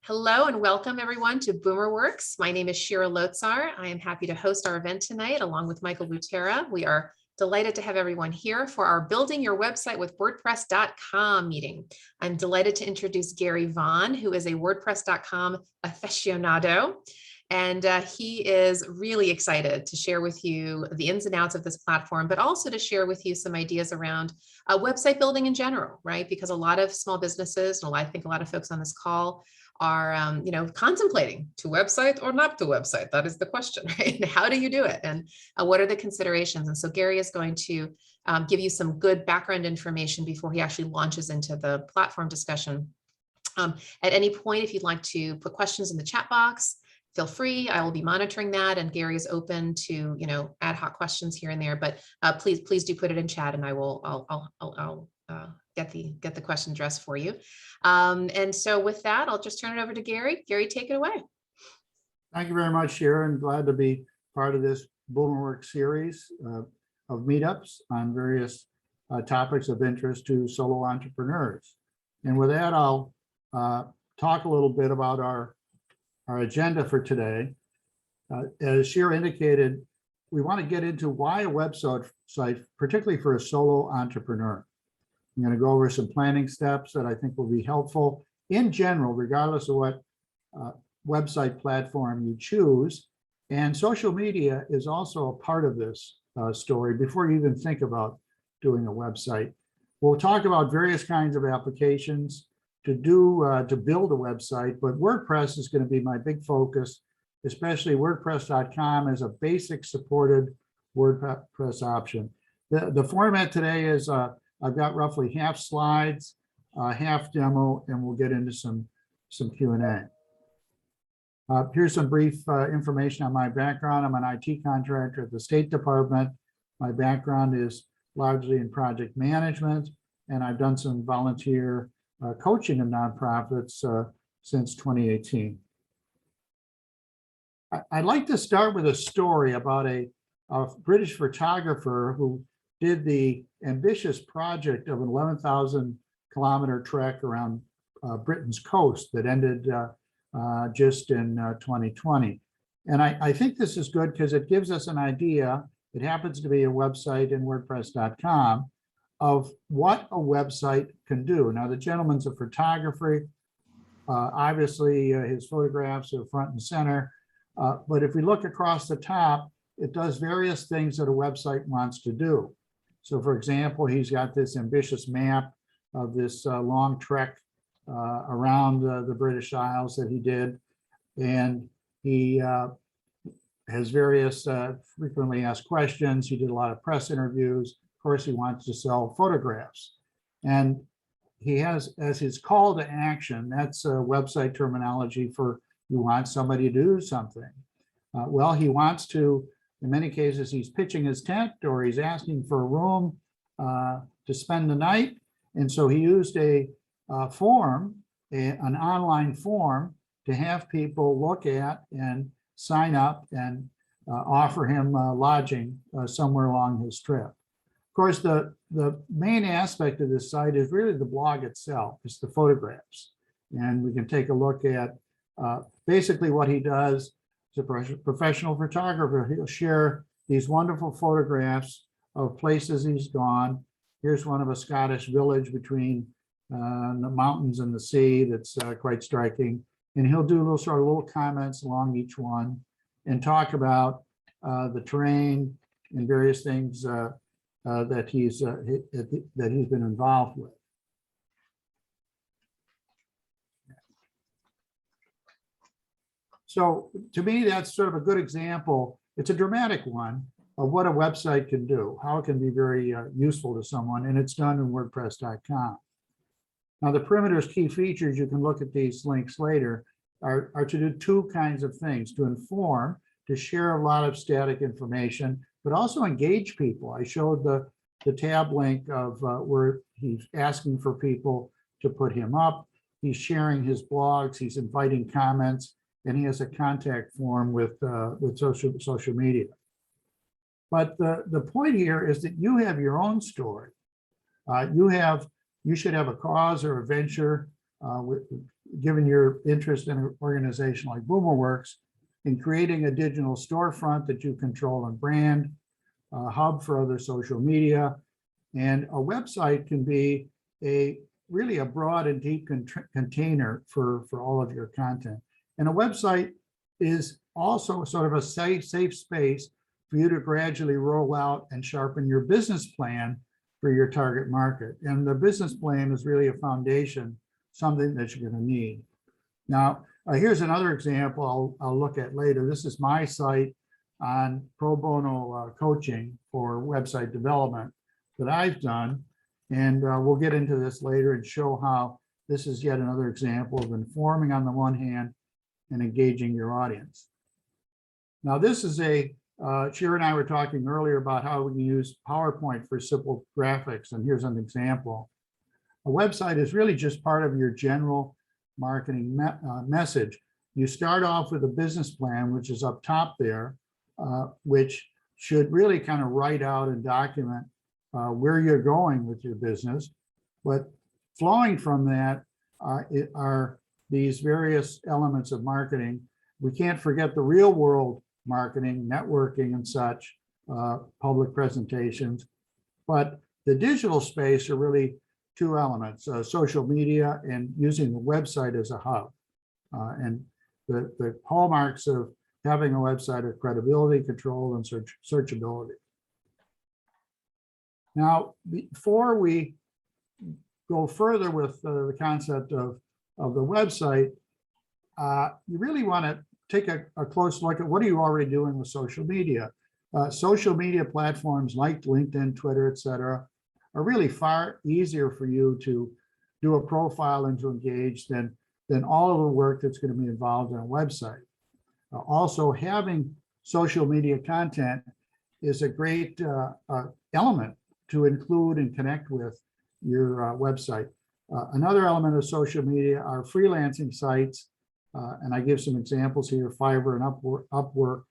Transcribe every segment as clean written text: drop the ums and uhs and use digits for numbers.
Hello and welcome everyone to BoomerWorks. My name is Shira Lotzar. I am happy to host our event tonight along with Michael Butera. We are delighted to have everyone here for our Building Your Website with WordPress.com meeting. I'm delighted to introduce Gary Vaughn, who is a WordPress.com aficionado. And he is really excited to share with you the ins and outs of this platform, but also to share with you some ideas around website building in general, right? Because a lot of small businesses, and I think a lot of folks on this call are contemplating to website or not to website. That is the question, right? How do you do it? And what are the considerations? And so Gary is going to give you some good background information before he actually launches into the platform discussion. At any point, if you'd like to put questions in the chat box, feel free. I will be monitoring that, and Gary is open to ad hoc questions here and there. But please do put it in chat, and I'll get the question addressed for you. And so with that, I'll just turn it over to Gary. Gary, take it away. Thank you very much, Sharon. Glad to be part of this BoomerWorks series of meetups on various topics of interest to solo entrepreneurs. And with that, I'll talk a little bit about our agenda for today. As Shira indicated, we want to get into why a website, particularly for a solo entrepreneur. I'm going to go over some planning steps that I think will be helpful in general, regardless of what website platform you choose. And social media is also a part of this story before you even think about doing a website. We'll talk about various kinds of applications to build a website, but WordPress is going to be my big focus, especially WordPress.com as a basic supported WordPress option. The format today is I've got roughly half slides, half demo, and we'll get into some Q&A. Here's some brief information on my background. I'm an IT contractor at the State Department. My background is largely in project management, and I've done some volunteer coaching of nonprofits since 2018. I'd like to start with a story about a British photographer who did the ambitious project of an 11,000-kilometer trek around Britain's coast that ended just in 2020. And I think this is good because it gives us an idea. It happens to be a website in WordPress.com of what a website can do. Now, the gentleman's a photographer. Obviously, his photographs are front and center. But if we look across the top, it does various things that a website wants to do. So, for example, he's got this ambitious map of this long trek around the British Isles that he did. And he has various frequently asked questions. He did a lot of press interviews. Of course, he wants to sell photographs. And he has, as his call to action, that's a website terminology for you want somebody to do something. Well, he wants to, in many cases, he's pitching his tent or he's asking for a room to spend the night. And so he used a form, an online form, to have people look at and sign up and offer him lodging somewhere along his trip. Of course, the main aspect of this site is really the blog itself. It's the photographs. And we can take a look at basically what he does. As a professional photographer, he'll share these wonderful photographs of places he's gone. Here's one of a Scottish village between the mountains and the sea that's quite striking. And he'll do little comments along each one and talk about the terrain and various things that he's been involved with. So to me, that's sort of a good example. It's a dramatic one of what a website can do, how it can be very useful to someone, and it's done in WordPress.com. Now, the perimeter's key features, you can look at these links later, are to do two kinds of things: to inform, to share a lot of static information, but also engage people. I showed the tab link of where he's asking for people to put him up. He's sharing his blogs, he's inviting comments, and he has a contact form with social media. But the point here is that you have your own story. You should have a cause or a venture given your interest in an organization like BoomerWorks, in creating a digital storefront that you control and brand, a hub for other social media, and a website can be really a broad and deep container for all of your content. And a website is also sort of a safe space for you to gradually roll out and sharpen your business plan for your target market. And the business plan is really a foundation, something that you're going to need. Now, here's another example I'll look at later. This is my site on pro bono coaching for website development that I've done. And we'll get into this later and show how this is yet another example of informing on the one hand and engaging your audience. Now, this is Shira and I were talking earlier about how we can use PowerPoint for simple graphics. And here's an example. A website is really just part of your general marketing message. You start off with a business plan, which is up top there, which should really kind of write out and document where you're going with your business. But flowing from that are these various elements of marketing. We can't forget the real world marketing, networking and such, public presentations. But the digital space are really two elements, social media and using the website as a hub. And the hallmarks of having a website are credibility, control, and searchability. Now, before we go further with the concept of the website, you really want to take a close look at what are you already doing with social media. Social media platforms like LinkedIn, Twitter, et cetera, are really far easier for you to do a profile and to engage than all of the work that's going to be involved in a website. Also, having social media content is a great element to include and connect with your website. Another element of social media are freelancing sites, and I give some examples here, Fiverr and Upwork,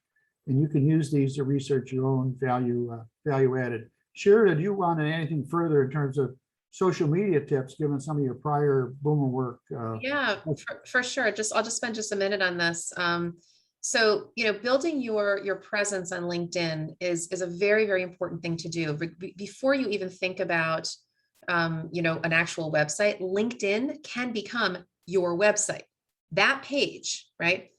and you can use these to research your own value added. Shira, do you want anything further in terms of social media tips, given some of your prior BoomerWorks? Yeah, for sure. I'll just spend just a minute on this. So, building your presence on LinkedIn is a very, very important thing to do. Before you even think about, an actual website, LinkedIn can become your website. That page, right,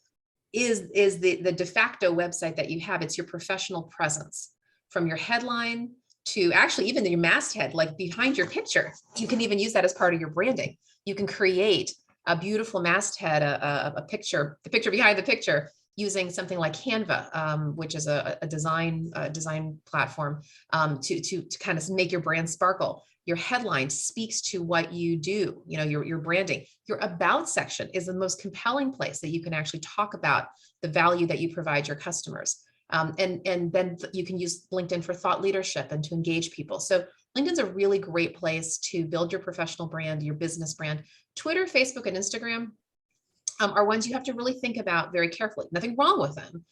is the de facto website that you have. It's your professional presence, from your headline to actually even your masthead, like behind your picture. You can even use that as part of your branding. You can create a beautiful masthead, the picture behind the picture, using something like Canva, which is a design platform, to kind of make your brand sparkle. Your headline speaks to what you do, your branding. Your about section is the most compelling place that you can actually talk about the value that you provide your customers. And then you can use LinkedIn for thought leadership and to engage people. So LinkedIn's a really great place to build your professional brand, your business brand. Twitter, Facebook, and Instagram are ones you have to really think about very carefully. Nothing wrong with them,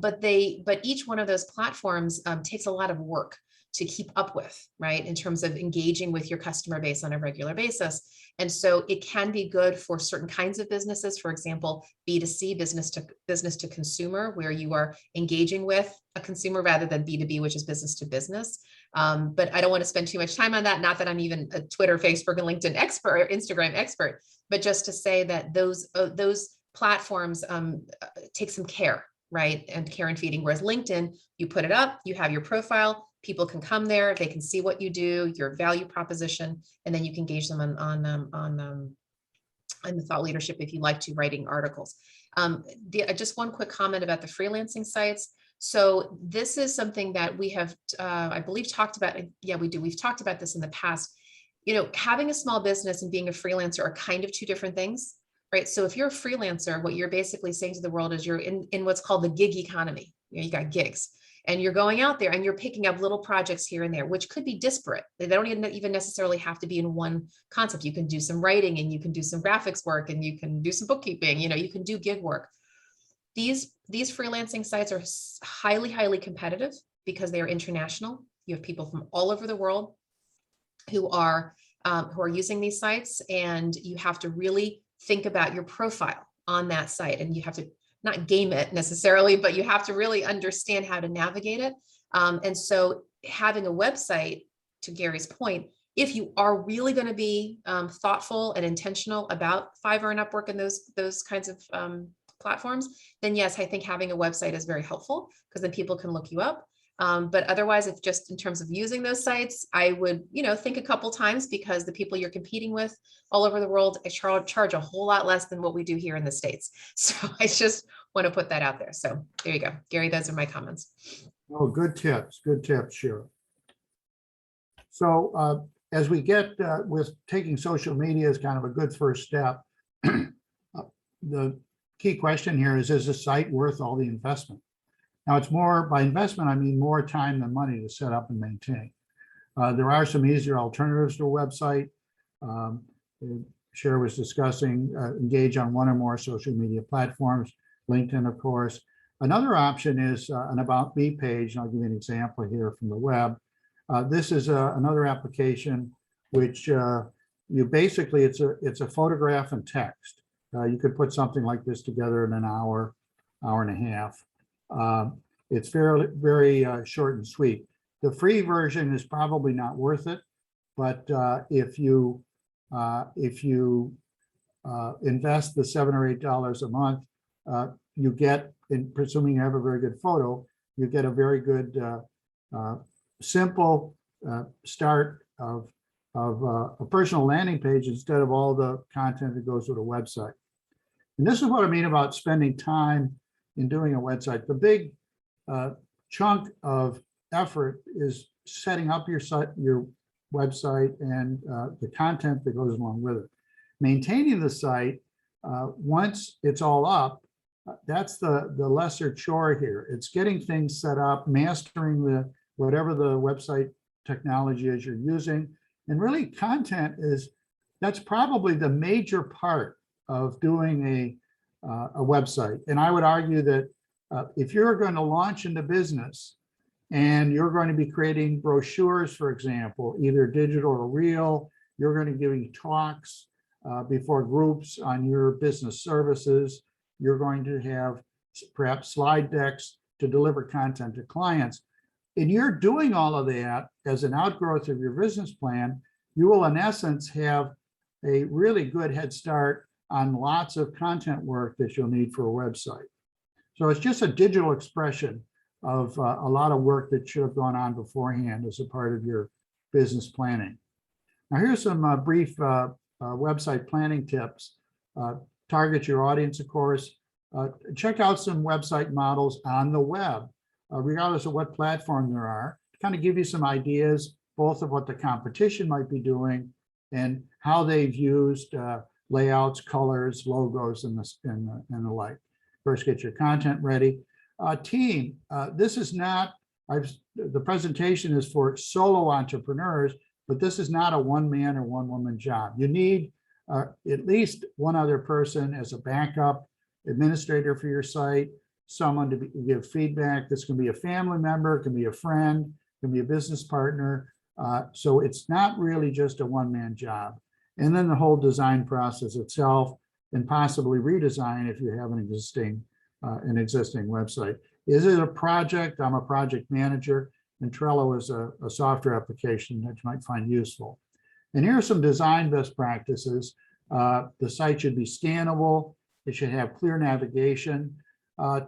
but each one of those platforms takes a lot of work to keep up with, right, in terms of engaging with your customer base on a regular basis. And so it can be good for certain kinds of businesses, for example, B2C, business to consumer, where you are engaging with a consumer rather than B2B, which is business to business. But I don't want to spend too much time on that. Not that I'm even a Twitter, Facebook, and LinkedIn expert or Instagram expert, but just to say that those platforms take some care, right, and care and feeding. Whereas LinkedIn, you put it up, you have your profile, people can come there, they can see what you do, your value proposition, and then you can engage them on the thought leadership if you like to, writing articles. Just one quick comment about the freelancing sites. So this is something that we have, I believe, talked about. Yeah, we do. We've talked about this in the past. Having a small business and being a freelancer are kind of two different things, right? So if you're a freelancer, what you're basically saying to the world is you're in what's called the gig economy. You got gigs. And you're going out there and you're picking up little projects here and there, which could be disparate. They don't even necessarily have to be in one concept. You can do some writing and you can do some graphics work and you can do some bookkeeping, you can do gig work. These freelancing sites are highly, highly competitive because they are international. You have people from all over the world who are using these sites, and you have to really think about your profile on that site, and you have to not game it necessarily, but you have to really understand how to navigate it. And so having a website, to Gary's point, if you are really going to be thoughtful and intentional about Fiverr and Upwork and those kinds of platforms, then yes, I think having a website is very helpful, because then people can look you up. But otherwise, if just in terms of using those sites, I would, think a couple times, because the people you're competing with all over the world charge a whole lot less than what we do here in the States. So I just want to put that out there. So there you go, Gary, those are my comments. Oh, good tips, Shira. So as we get with taking social media as kind of a good first step, the key question here is the site worth all the investment? Now, it's more, by investment, I mean more time than money to set up and maintain. There are some easier alternatives to a website. Shira was discussing engage on one or more social media platforms, LinkedIn, of course. Another option is an About Me page, and I'll give you an example here from the web. This is another application which you basically, it's a photograph and text. You could put something like this together in an hour and a half. It's very short and sweet. The free version is probably not worth it, but if you invest the $7 or $8 a month, you get, in presuming you have a very good photo, you get a very good simple start of a personal landing page instead of all the content that goes with a website. And this is what I mean about spending time in doing a website. The big chunk of effort is setting up your site, your website, and the content that goes along with it. Maintaining the site, once it's all up, that's the lesser chore here. It's getting things set up, mastering whatever the website technology is you're using. And really, content that's probably the major part of doing a website. And I would argue that if you're going to launch into business and you're going to be creating brochures, for example, either digital or real, you're going to be giving talks before groups on your business services, you're going to have perhaps slide decks to deliver content to clients. And you're doing all of that as an outgrowth of your business plan, you will in essence have a really good head start on lots of content work that you'll need for a website. So it's just a digital expression of a lot of work that should have gone on beforehand as a part of your business planning. Now, here's some brief website planning tips. Target your audience, of course. Check out some website models on the web, regardless of what platform there are, to kind of give you some ideas, both of what the competition might be doing and how they've used layouts, colors, logos, and the like. First, get your content ready. Team, this is not, the presentation is for solo entrepreneurs, but this is not a one-man or one-woman job. You need at least one other person as a backup administrator for your site, someone to give feedback. This can be a family member, it can be a friend, it can be a business partner. So it's not really just a one-man job. And then the whole design process itself, and possibly redesign if you have an existing website. Is it a project? I'm a project manager, and Trello is a software application that you might find useful. And here are some design best practices. The site should be scannable. It should have clear navigation.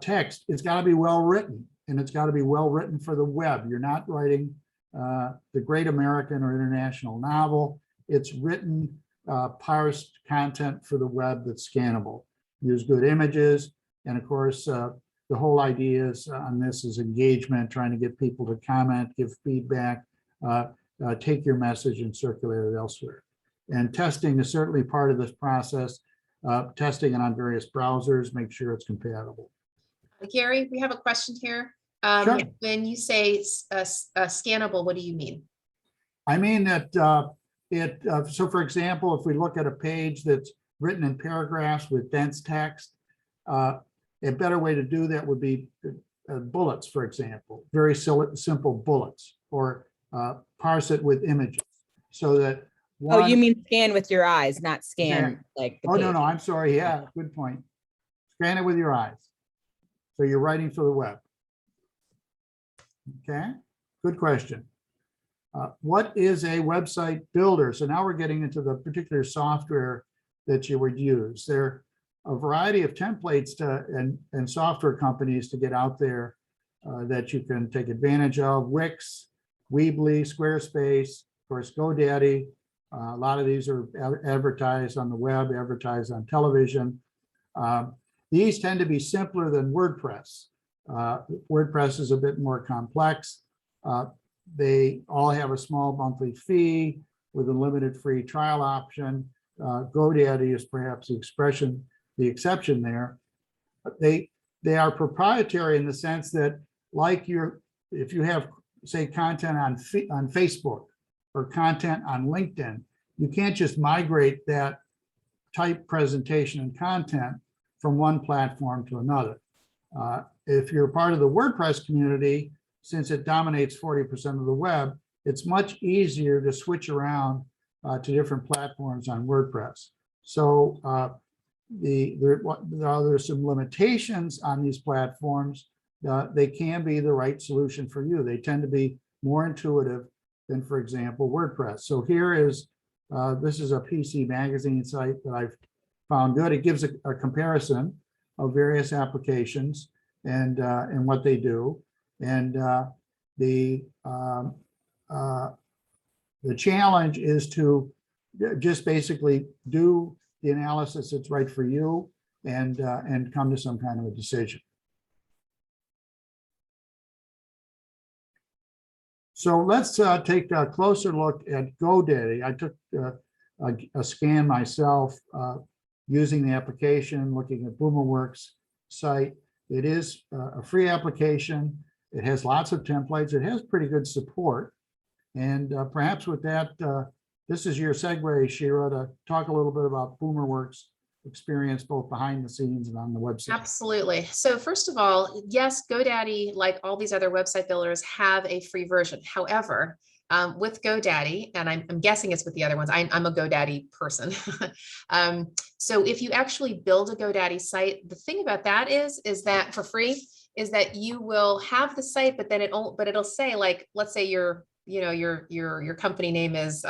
Text, it's got to be well written, and it's got to be well written for the web. You're not writing the great American or international novel. It's written, parsed content for the web that's scannable. Use good images. And of course, the whole idea is on this is engagement, trying to get people to comment, give feedback, take your message and circulate it elsewhere. And testing is certainly part of this process. Testing it on various browsers, make sure it's compatible. Gary, we have a question here. Sure. When you say scannable, what do you mean? I mean that so for example, if we look at a page that's written in paragraphs with dense text, a better way to do that would be bullets, for example, very simple bullets, or parse it with images so that Oh, you One, mean scan with your eyes, not scan Exact- like the oh, no, page. no, I'm sorry. Yeah, good point. Scan it with your eyes. So you're writing for the web. Okay, good question. What is a website builder? So now we're getting into the particular software that you would use. There are a variety of templates and software companies to get out there that you can take advantage of. Wix, Weebly, Squarespace, of course, GoDaddy. A lot of these are advertised on the web, advertised on television. These tend to be simpler than WordPress. WordPress is a bit more complex. They all have a small monthly fee with a limited free trial option. GoDaddy is perhaps the exception there. They are proprietary in the sense that, like if you have, say, content on Facebook or content on LinkedIn, you can't just migrate that type presentation and content from one platform to another. If you're part of the WordPress community, since it dominates 40% of the web, it's much easier to switch around to different platforms on WordPress. So there's some limitations on these platforms. They can be the right solution for you. They tend to be more intuitive than, for example, WordPress. So here is, this is a PC magazine site that I've found good. It gives a comparison of various applications and what they do. And the challenge is to just basically do the analysis that's right for you and come to some kind of a decision. So let's take a closer look at GoDaddy. I took a scan myself using the application, looking at BoomerWorks site. It is a free application. It has lots of templates. It has pretty good support. And perhaps with that, this is your segue, Shira, to talk a little bit about BoomerWorks experience, both behind the scenes and on the website. Absolutely. So first of all, yes, GoDaddy, like all these other website builders, have a free version. However, with GoDaddy, and I'm guessing it's with the other ones, I'm a GoDaddy person. So if you actually build a GoDaddy site, the thing about that is that for free, is that you will have the site, but then it'll say, like, let's say your company name is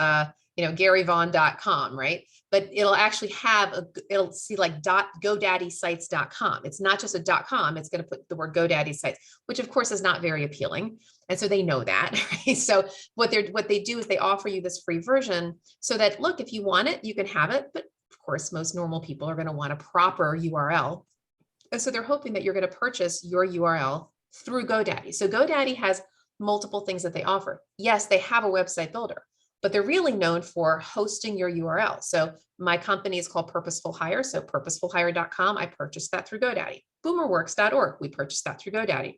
GaryVaughn.com, right? But it'll actually have it'll see like .godaddysites.com. It's not just a .com, it's going to put the word GoDaddy sites, which of course is not very appealing. And so they know that, right? So what they do is they offer you this free version so that, look, if you want it, you can have it. But of course, most normal people are going to want a proper URL. And so they're hoping that you're going to purchase your URL through GoDaddy. So GoDaddy has multiple things that they offer. Yes, they have a website builder, but they're really known for hosting your URL. So my company is called Purposeful Hire. So purposefulhire.com, I purchased that through GoDaddy. BoomerWorks.org, we purchased that through GoDaddy.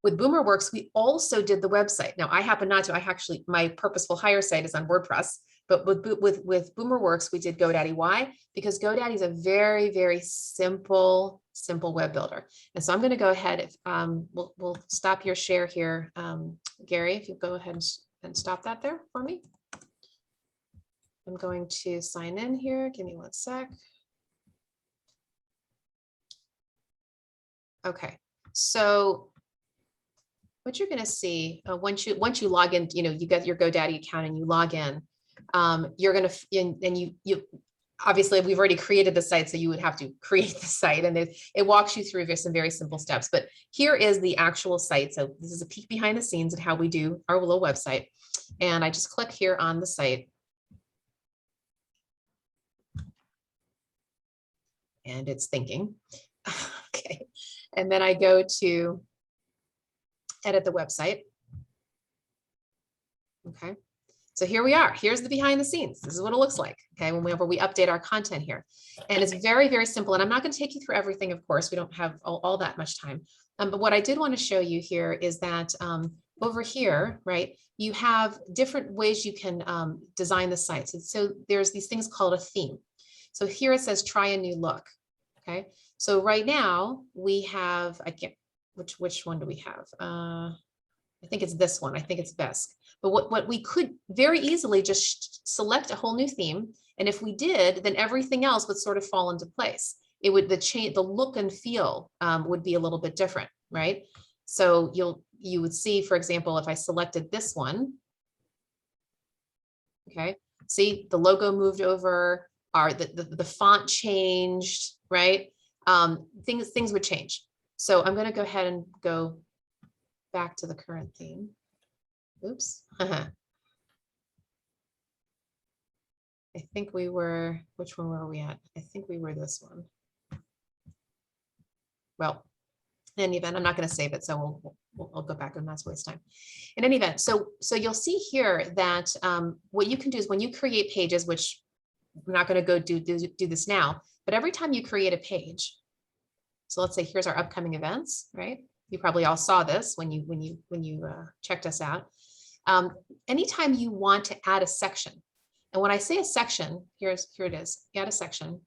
With BoomerWorks, we also did the website. Now I happen not to, my Purposeful Hire site is on WordPress, but with BoomerWorks, we did GoDaddy. Why? Because GoDaddy is a very, very simple web builder. And so I'm going to go ahead, we'll stop your share here. Gary, if you go ahead and stop that there for me. I'm going to sign in here. Give me 1 sec. Okay, so what you're going to see once you log in, you got your GoDaddy account and you log in, you're going to, and you obviously we've already created the site, so you would have to create the site, and it walks you through some very simple steps. But here is the actual site. So this is a peek behind the scenes at how we do our little website. And I just click here on the site. And it's thinking. Okay. And then I go to edit the website. Okay. So here we are. Here's the behind the scenes. This is what it looks like. Okay. Whenever we update our content here. And it's very, very simple. And I'm not going to take you through everything. Of course, we don't have all that much time. But what I did want to show you here is that over here, right, you have different ways you can design the sites. And so there's these things called a theme. So here it says, try a new look. Okay. So right now we have, I can't, which one do we have? I think it's this one. I think it's best. But what we could very easily just select a whole new theme. And if we did, then everything else would sort of fall into place. It would, the look and feel would be a little bit different, right? So you would see, for example, if I selected this one, okay, see the logo moved over, the font changed, right? Things would change. So I'm going to go ahead and go back to the current theme. Oops. I think we were, which one were we at? I think we were this one. Well, in any event, I'm not going to save it, so I'll go back and not waste time. In any event, so you'll see here that what you can do is when you create pages, which I'm not going to go do this now, but every time you create a page, so let's say here's our upcoming events, right? You probably all saw this when you checked us out. Anytime you want to add a section, and when I say a section, here it is, add a section.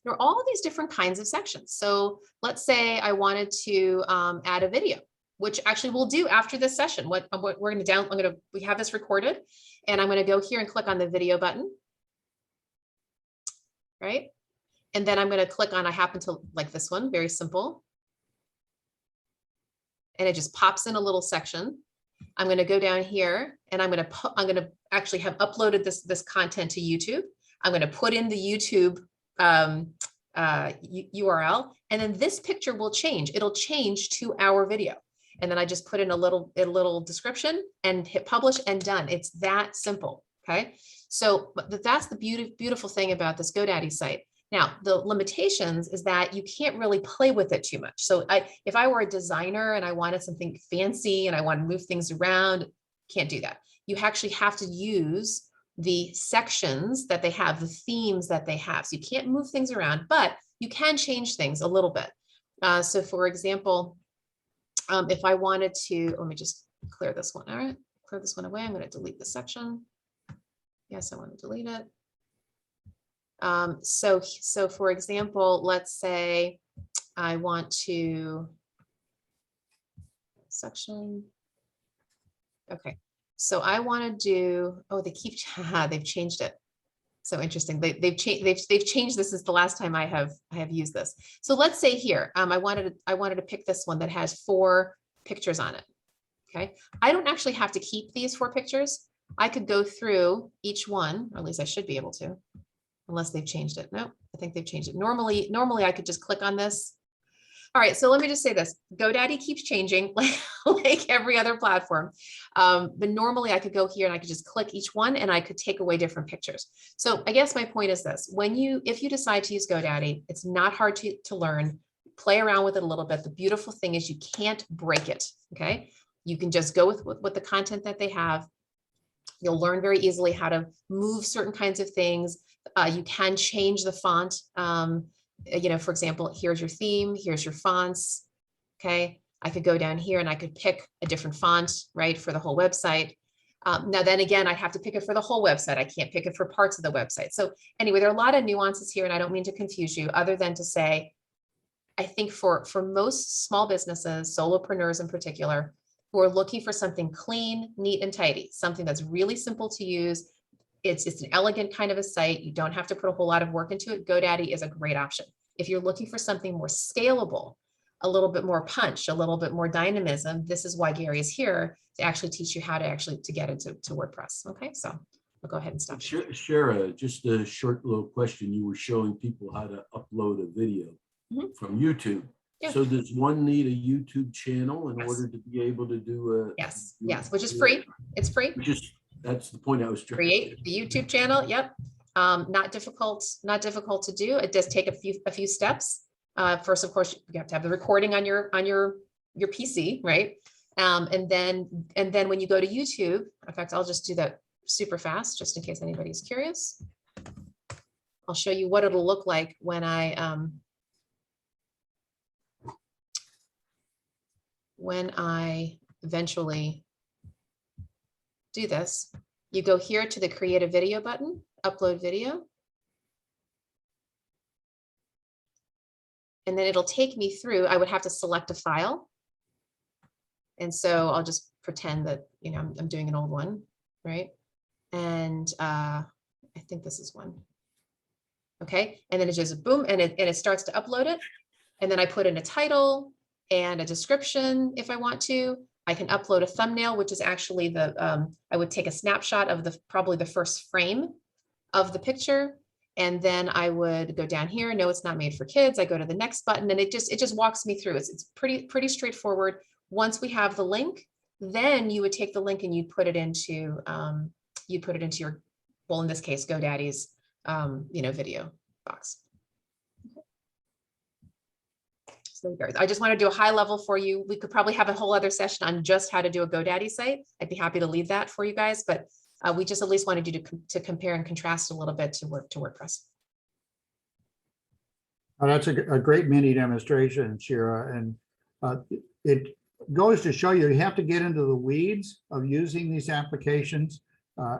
There are all these different kinds of sections. So let's say I wanted to add a video, which actually we'll do after this session. What we're going to we have this recorded, and I'm going to go here and click on the video button, right? And then I'm going to click on, I happen to like this one, very simple. And it just pops in a little section. I'm going to go down here and I'm going to actually have uploaded this content to YouTube. I'm going to put in the YouTube URL, and then this picture will change. It'll change to our video. And then I just put in a little description and hit publish and done. It's that simple. Okay. So that's the beautiful thing about this GoDaddy site. Now, the limitations is that you can't really play with it too much. So if I were a designer and I wanted something fancy and I want to move things around, can't do that. You actually have to use the sections that they have, the themes that they have. So you can't move things around, but you can change things a little bit. So for example, if I wanted to, let me just clear this one. All right, clear this one away. I'm going to delete the section. Yes, I want to delete it. So for example, let's say I want to section. Okay, so I want to do, oh, they've changed it. So interesting. They've changed this since the last time I have used this. So let's say here, I wanted to pick this one that has 4 pictures on it. Okay, I don't actually have to keep these 4 pictures. I could go through each one, or at least I should be able to. Unless they've changed it. No, I think they've changed it. Normally I could just click on this. All right, so let me just say this. GoDaddy keeps changing like every other platform. But normally I could go here and I could just click each one and I could take away different pictures. So I guess my point is this. If you decide to use GoDaddy, it's not hard to learn. Play around with it a little bit. The beautiful thing is you can't break it, okay? You can just go with the content that they have. You'll learn very easily how to move certain kinds of things. You can change the font. For example, here's your theme, here's your fonts. Okay, I could go down here and I could pick a different font, right, for the whole website. Now, then again, I have to pick it for the whole website. I can't pick it for parts of the website. So anyway, there are a lot of nuances here, and I don't mean to confuse you, other than to say, I think for most small businesses, solopreneurs in particular, who are looking for something clean, neat, and tidy, something that's really simple to use. It's an elegant kind of a site. You don't have to put a whole lot of work into it. GoDaddy is a great option. If you're looking for something more scalable, a little bit more punch, a little bit more dynamism, this is why Gary is here to actually teach you how to get into WordPress. Okay, so I'll go ahead and stop. Shara, just a short little question. You were showing people how to upload a video from YouTube. Yeah. So does one need a YouTube channel in order to be able to do a? Yes, which is free. It's free. That's the point I was trying to create the YouTube channel. Yep. Not difficult to do. It does take a few steps. First, of course, you have to have the recording on your PC, right? And then when you go to YouTube, in fact, I'll just do that super fast, just in case anybody's curious. I'll show you what it'll look like when I eventually do this. You go here to the create a video button, upload video. And then it'll take me through. I would have to select a file. And so I'll just pretend that, I'm doing an old one, right? And I think this is one. Okay, and then it just boom, and it starts to upload it. And then I put in a title and a description if I want to. I can upload a thumbnail, which is actually I would take a snapshot of probably the first frame of the picture. And then I would go down here. No, it's not made for kids. I go to the next button and it just walks me through. It's pretty straightforward. Once we have the link, then you would take the link and you'd put it into your, well, in this case, GoDaddy's, video box. So there you go. I just want to do a high level for you. We could probably have a whole other session on just how to do a GoDaddy site. I'd be happy to leave that for you guys, but we just at least wanted you to compare and contrast a little bit to WordPress. Oh, that's a great mini demonstration, Shira, and it goes to show you have to get into the weeds of using these applications,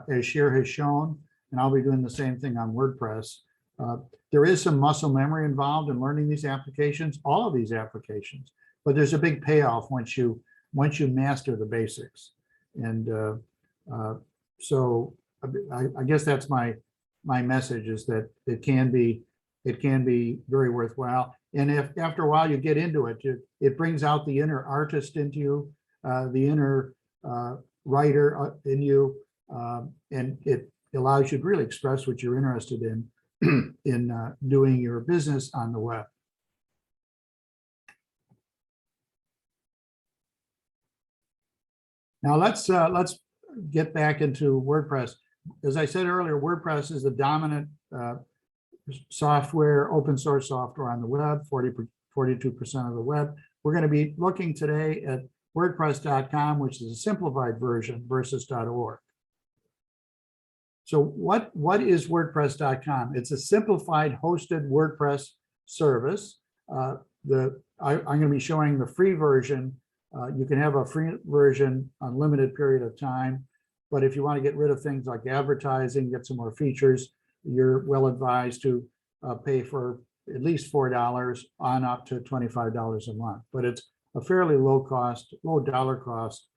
as Shira has shown, and I'll be doing the same thing on WordPress. There is some muscle memory involved in learning these applications, all of these applications, but there's a big payoff once you master the basics. And so I guess that's my message, is that it can be very worthwhile. And if after a while you get into it, it brings out the inner artist into you, the inner writer in you, and it allows you to really express what you're interested in doing your business on the web. Now let's get back into WordPress. As I said earlier, WordPress is the dominant software, open source software on the web, 42% of the web. We're going to be looking today at WordPress.com, which is a simplified version, versus .org. So what is WordPress.com? It's a simplified hosted WordPress service. I'm going to be showing the free version. You can have a free version unlimited period of time, but if you want to get rid of things like advertising, get some more features, you're well advised to pay for at least $4 on up to $25 a month. But it's a fairly low dollar cost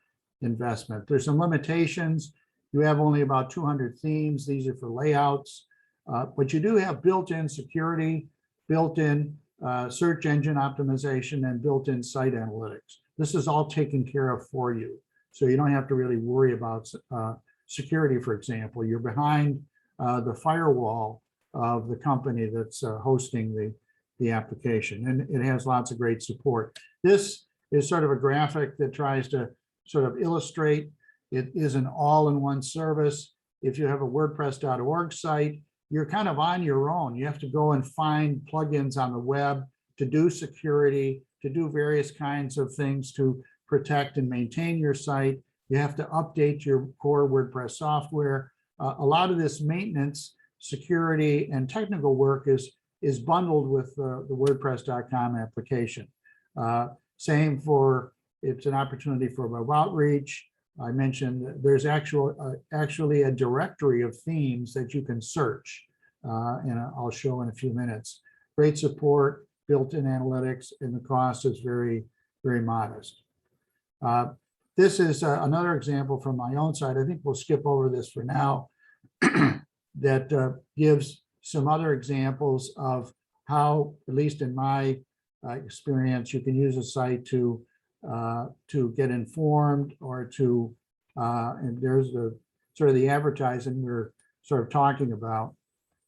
investment. There's some limitations. You have only about 200 themes. These are for layouts, but you do have built-in security, built-in search engine optimization, and built-in site analytics. This is all taken care of for you. So you don't have to really worry about security, for example. You're behind the firewall of the company that's hosting the application, and it has lots of great support. This is sort of a graphic that tries to sort of illustrate it is an all-in-one service. If you have a WordPress.org site, you're kind of on your own. You have to go and find plugins on the web to do security, to do various kinds of things to protect and maintain your site. You have to update your core WordPress software. A lot of this maintenance, security, and technical work is bundled with the WordPress.com application. Same for, it's an opportunity for web outreach. I mentioned there's actually a directory of themes that you can search, and I'll show in a few minutes. Great support, built-in analytics, and the cost is very, very modest. This is another example from my own site. I think we'll skip over this for now. That gives some other examples of how, at least in my experience, you can use a site to get informed, or to, and there's the sort of the advertising we're sort of talking about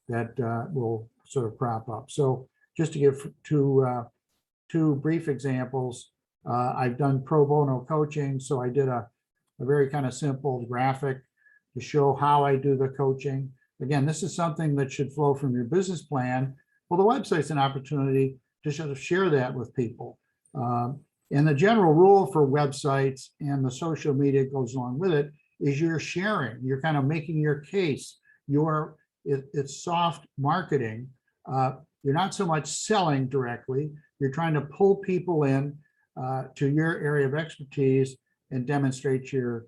that will sort of crop up. So just to give two brief examples, I've done pro bono coaching, so I did a very kind of simple graphic to show how I do the coaching. Again, this is something that should flow from your business plan. Well, the website's an opportunity to sort of share that with people. And the general rule for websites and the social media goes along with it is you're sharing, you're kind of making your case. It's soft marketing. You're not so much selling directly. You're trying to pull people in to your area of expertise and demonstrate your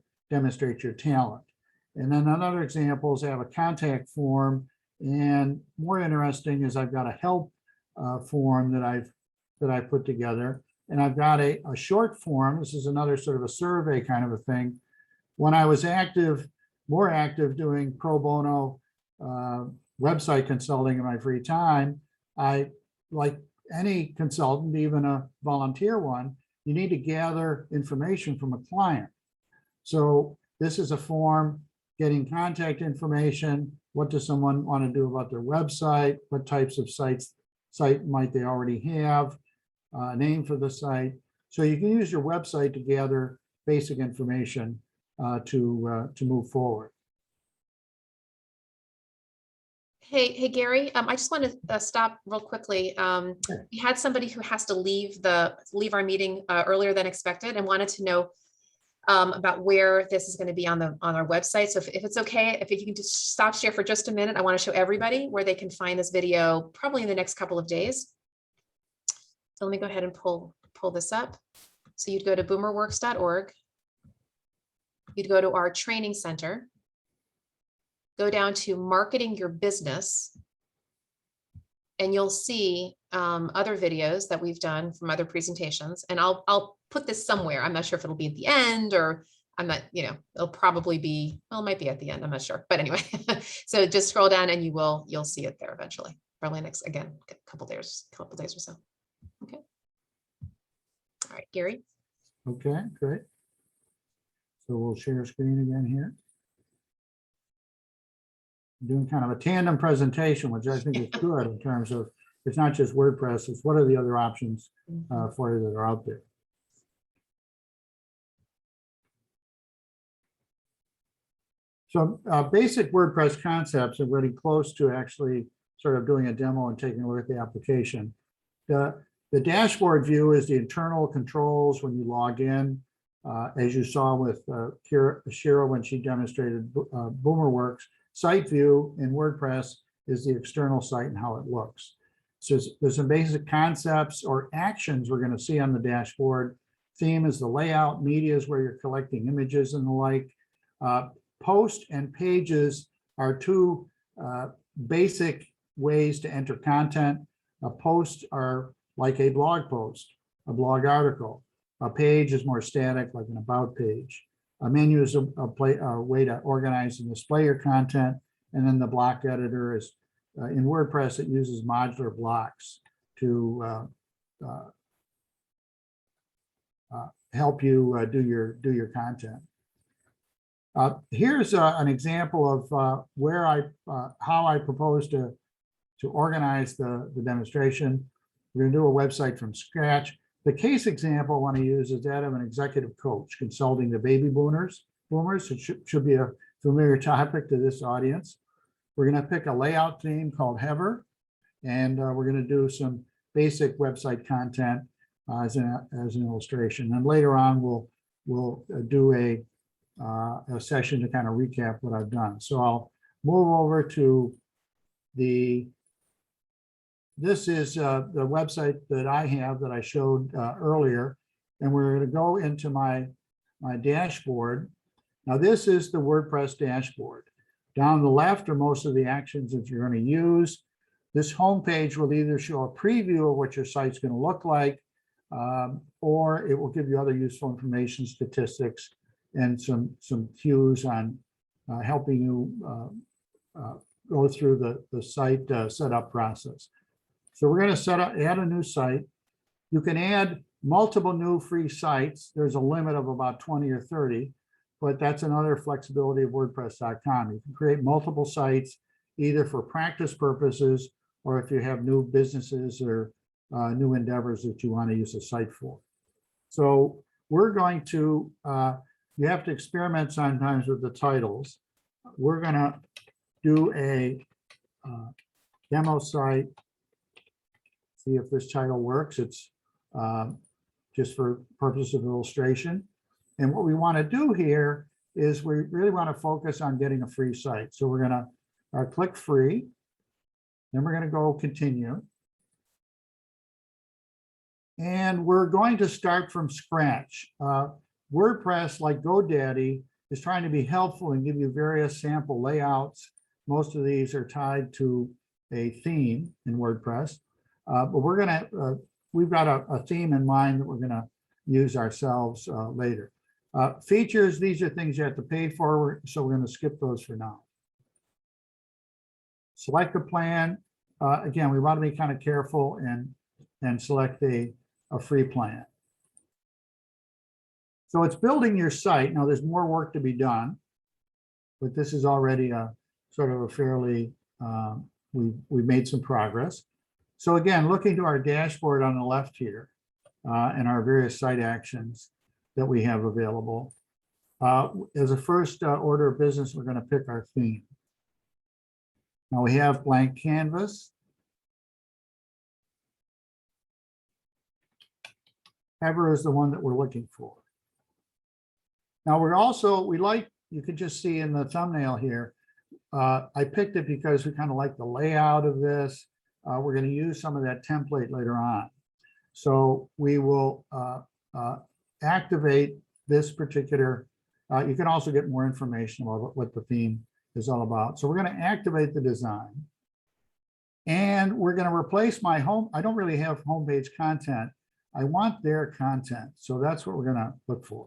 talent. And then another example is I have a contact form, and more interesting is I've got a help form that I put together. and I've got a short form. This is another sort of a survey kind of a thing. When I was more active doing pro bono website consulting in my free time, I, like any consultant, even a volunteer one, you need to gather information from a client. So this is a form getting contact information. What does someone want to do about their website? What types of site might they already have? Name for the site. So you can use your website to gather basic information to move forward. Hey, Gary, I just want to stop real quickly. We had somebody who has to leave our meeting earlier than expected and wanted to know about where this is going to be on our website. So if it's okay, if you can just stop share for just a minute, I want to show everybody where they can find this video probably in the next couple of days. So let me go ahead and pull this up. So you'd go to boomerworks.org. You'd go to our training center. Go down to marketing your business, and you'll see other videos that we've done from other presentations. And I'll put this somewhere. I'm not sure if it'll be at the end, or I'm not, it'll probably be, well, it might be at the end. I'm not sure. But anyway, so just scroll down and you'll see it there eventually. Probably next, again, a couple days or so. Okay. All right, Gary. Okay, great. So we'll share screen again here. Doing kind of a tandem presentation, which I think is good in terms of, it's not just WordPress, it's what are the other options for you that are out there. So basic WordPress concepts are really close to actually sort of doing a demo and taking a look at the application. The dashboard view is the internal controls when you log in, as you saw with Shira when she demonstrated BoomerWorks. Site view in WordPress is the external site and how it looks. So there's some basic concepts or actions we're going to see on the dashboard. Theme is the layout. Media is where you're collecting images and the like. Post and pages are two basic ways to enter content. A post are like a blog post, a blog article. A page is more static, like an about page. A menu is a way to organize and display your content. And then the block editor is, in WordPress, it uses modular blocks to help you do your content. Here's an example of how I propose to organize the demonstration. We're going to do a website from scratch. The case example I want to use is that of an executive coach consulting the baby boomers. It should be a familiar topic to this audience. We're going to pick a layout theme called Heather, and we're going to do some basic website content as an illustration. And later on, we'll do a session to kind of recap what I've done. So I'll move over to this is the website that I have that I showed earlier, and we're going to go into my dashboard. Now this is the WordPress dashboard. Down the left are most of the actions that you're going to use. This homepage will either show a preview of what your site's going to look like, or it will give you other useful information, statistics, and some cues on helping you go through the site setup process. So we're going to add a new site. You can add multiple new free sites. There's a limit of about 20 or 30, but that's another flexibility of WordPress.com. You can create multiple sites, either for practice purposes or if you have new businesses or new endeavors that you want to use a site for. So we're going to, you have to experiment sometimes with the titles. We're going to do a demo site. See if this title works. It's just for purpose of illustration. And what we want to do here is we really want to focus on getting a free site. So we're going to click free. Then we're going to go continue. And we're going to start from scratch. WordPress, like GoDaddy, is trying to be helpful and give you various sample layouts. Most of these are tied to a theme in WordPress. But we're going to we've got a theme in mind that we're going to use ourselves later. Features, these are things you have to pay for, so we're going to skip those for now. Select a plan. Again, we want to be kind of careful and select a free plan. So it's building your site. Now there's more work to be done, but this is already a sort of a fairly, we've made some progress. So again, looking to our dashboard on the left here and our various site actions that we have available. As a first order of business, we're going to pick our theme. Now we have blank canvas. Hover is the one that we're looking for. Now we like, you can just see in the thumbnail here, I picked it because we kind of like the layout of this. We're going to use some of that template later on. So we will activate this particular, you can also get more information about what the theme is all about. So we're going to activate the design. And we're going to replace my home. I don't really have homepage content. I want their content. So that's what we're going to look for.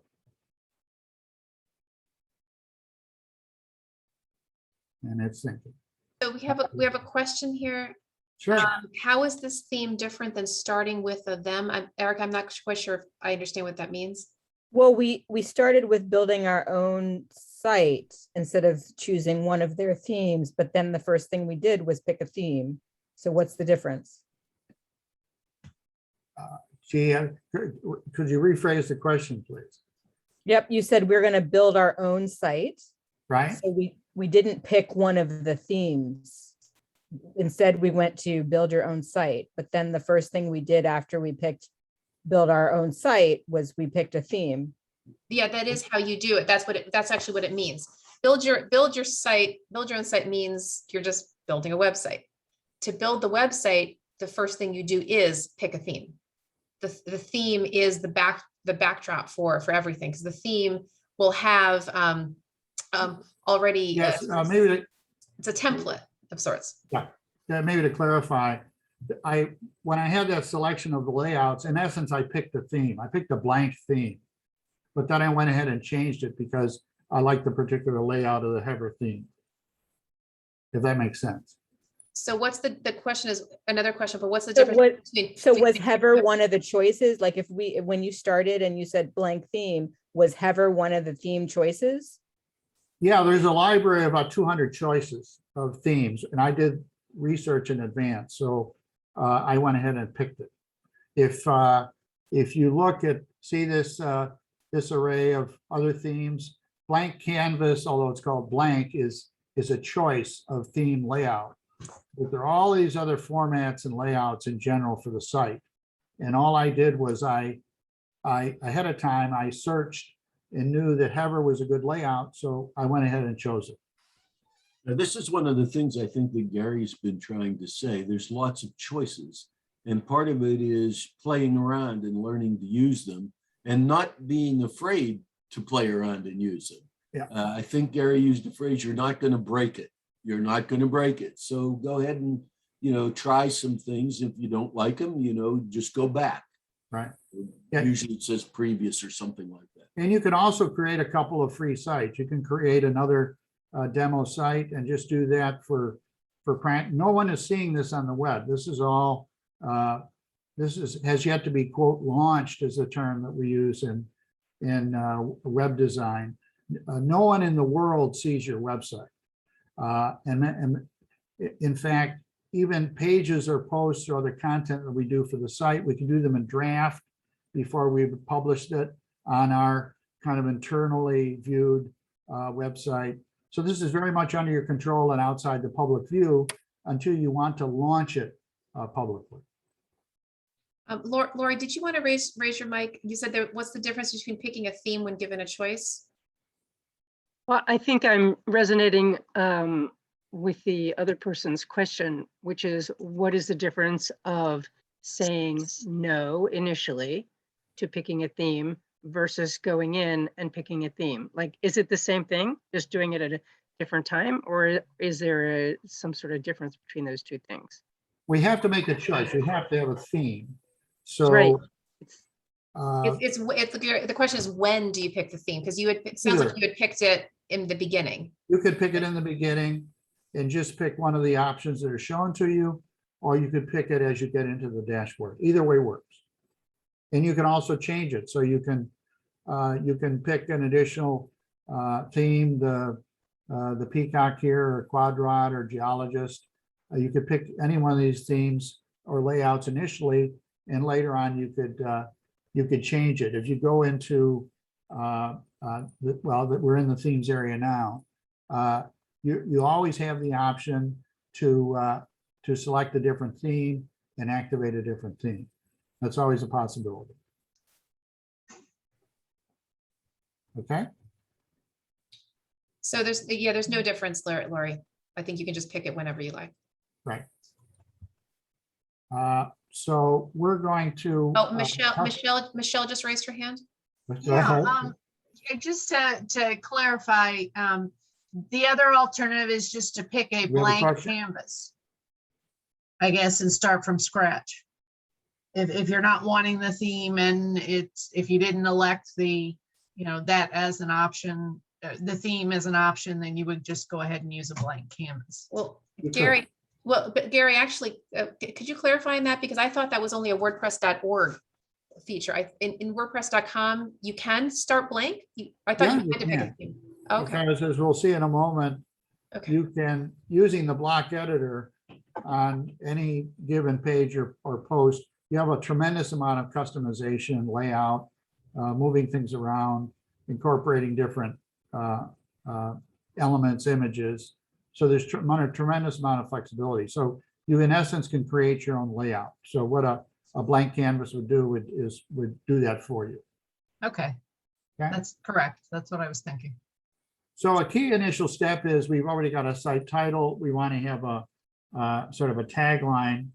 And it's thinking. So we have a question here. Sure. How is this theme different than starting with a them? Eric, I'm not quite sure if I understand what that means. Well, we started with building our own site instead of choosing one of their themes, but then the first thing we did was pick a theme. So what's the difference? Gee, could you rephrase the question, please? Yep, you said we're going to build our own site. Right. So we didn't pick one of the themes. Instead, we went to build your own site. But then the first thing we did after we picked build our own site was we picked a theme. Yeah, that is how you do it. That's actually what it means. Build your site, build your own site means you're just building a website. To build the website, the first thing you do is pick a theme. The theme is the backdrop for everything, because the theme will have already Yes, it's a template of sorts. Yeah, maybe to clarify, when I had that selection of the layouts, in essence, I picked a theme. I picked a blank theme, but then I went ahead and changed it because I like the particular layout of the header theme. If that makes sense. So what's the question is another question, but what's the difference between? So was header one of the choices? Like when you started and you said blank theme, was header one of the theme choices? Yeah, there's a library of about 200 choices of themes, and I did research in advance, so I went ahead and picked it. If you look at, see this array of other themes, blank canvas, although it's called blank, is a choice of theme layout. But there are all these other formats and layouts in general for the site. And all I did was I ahead of time, I searched and knew that header was a good layout. So I went ahead and chose it. Now, this is one of the things I think that Gary's been trying to say. There's lots of choices. And part of it is playing around and learning to use them and not being afraid to play around and use them. Yeah. I think Gary used the phrase, you're not going to break it. You're not going to break it. So go ahead and, try some things. If you don't like them, just go back. Right. Yeah. Usually it says previous or something like that. And you can also create a couple of free sites. You can create another demo site and just do that for practice. No one is seeing this on the web. This is all, has yet to be, quote, launched is the term that we use in web design. No one in the world sees your website. And in fact, even pages or posts or other content that we do for the site, we can do them in draft before we've published it on our kind of internally viewed website. So this is very much under your control and outside the public view until you want to launch it publicly. Lori, did you want to raise your mic? You said what's the difference between picking a theme when given a choice? Well, I think I'm resonating with the other person's question, which is what is the difference of saying no initially to picking a theme versus going in and picking a theme? Like, is it the same thing, just doing it at a different time, or is there some sort of difference between those two things? We have to make a choice. We have to have a theme. Right. So The question is, when do you pick the theme? Because it sounds like Either. you had picked it in the beginning. you could pick it in the beginning and just pick one of the options that are shown to you, or you could pick it as you get into the dashboard. Either way works. And you can also change it. So you can pick an additional theme, the peacock here, or quadrat, or geologist. You could pick any one of these themes or layouts initially, and later on you could change it. If you go into we're in the themes area now. You always have the option to select a different theme and activate a different theme. That's always a possibility. Okay. So there's no difference, Lori. I think you can just pick it whenever you like. Right. So we're going to. Oh, Michelle just raised her hand. Go ahead. Just to clarify, the other alternative is just to pick a have a blank question? canvas, I guess, and start from scratch. If you're not wanting the theme, and if you didn't elect that as an option, the theme as an option, then you would just go ahead and use a blank canvas. Well, You could. Gary, but Gary, actually, could you clarify on that? Because I thought that was only a WordPress.org feature. In WordPress.com, you can start blank. I thought Yeah, you had to you pick a can. theme. Okay, Because as we'll see in a moment, okay. you can, using the block editor on any given page or post, you have a tremendous amount of customization, layout, moving things around, incorporating different elements, images. So there's a tremendous amount of flexibility. So you, in essence, can create your own layout. So what a blank canvas would do would do that for you. Okay, Okay. that's correct. That's what I was thinking. So a key initial step is we've already got a site title. We want to have a sort of a tagline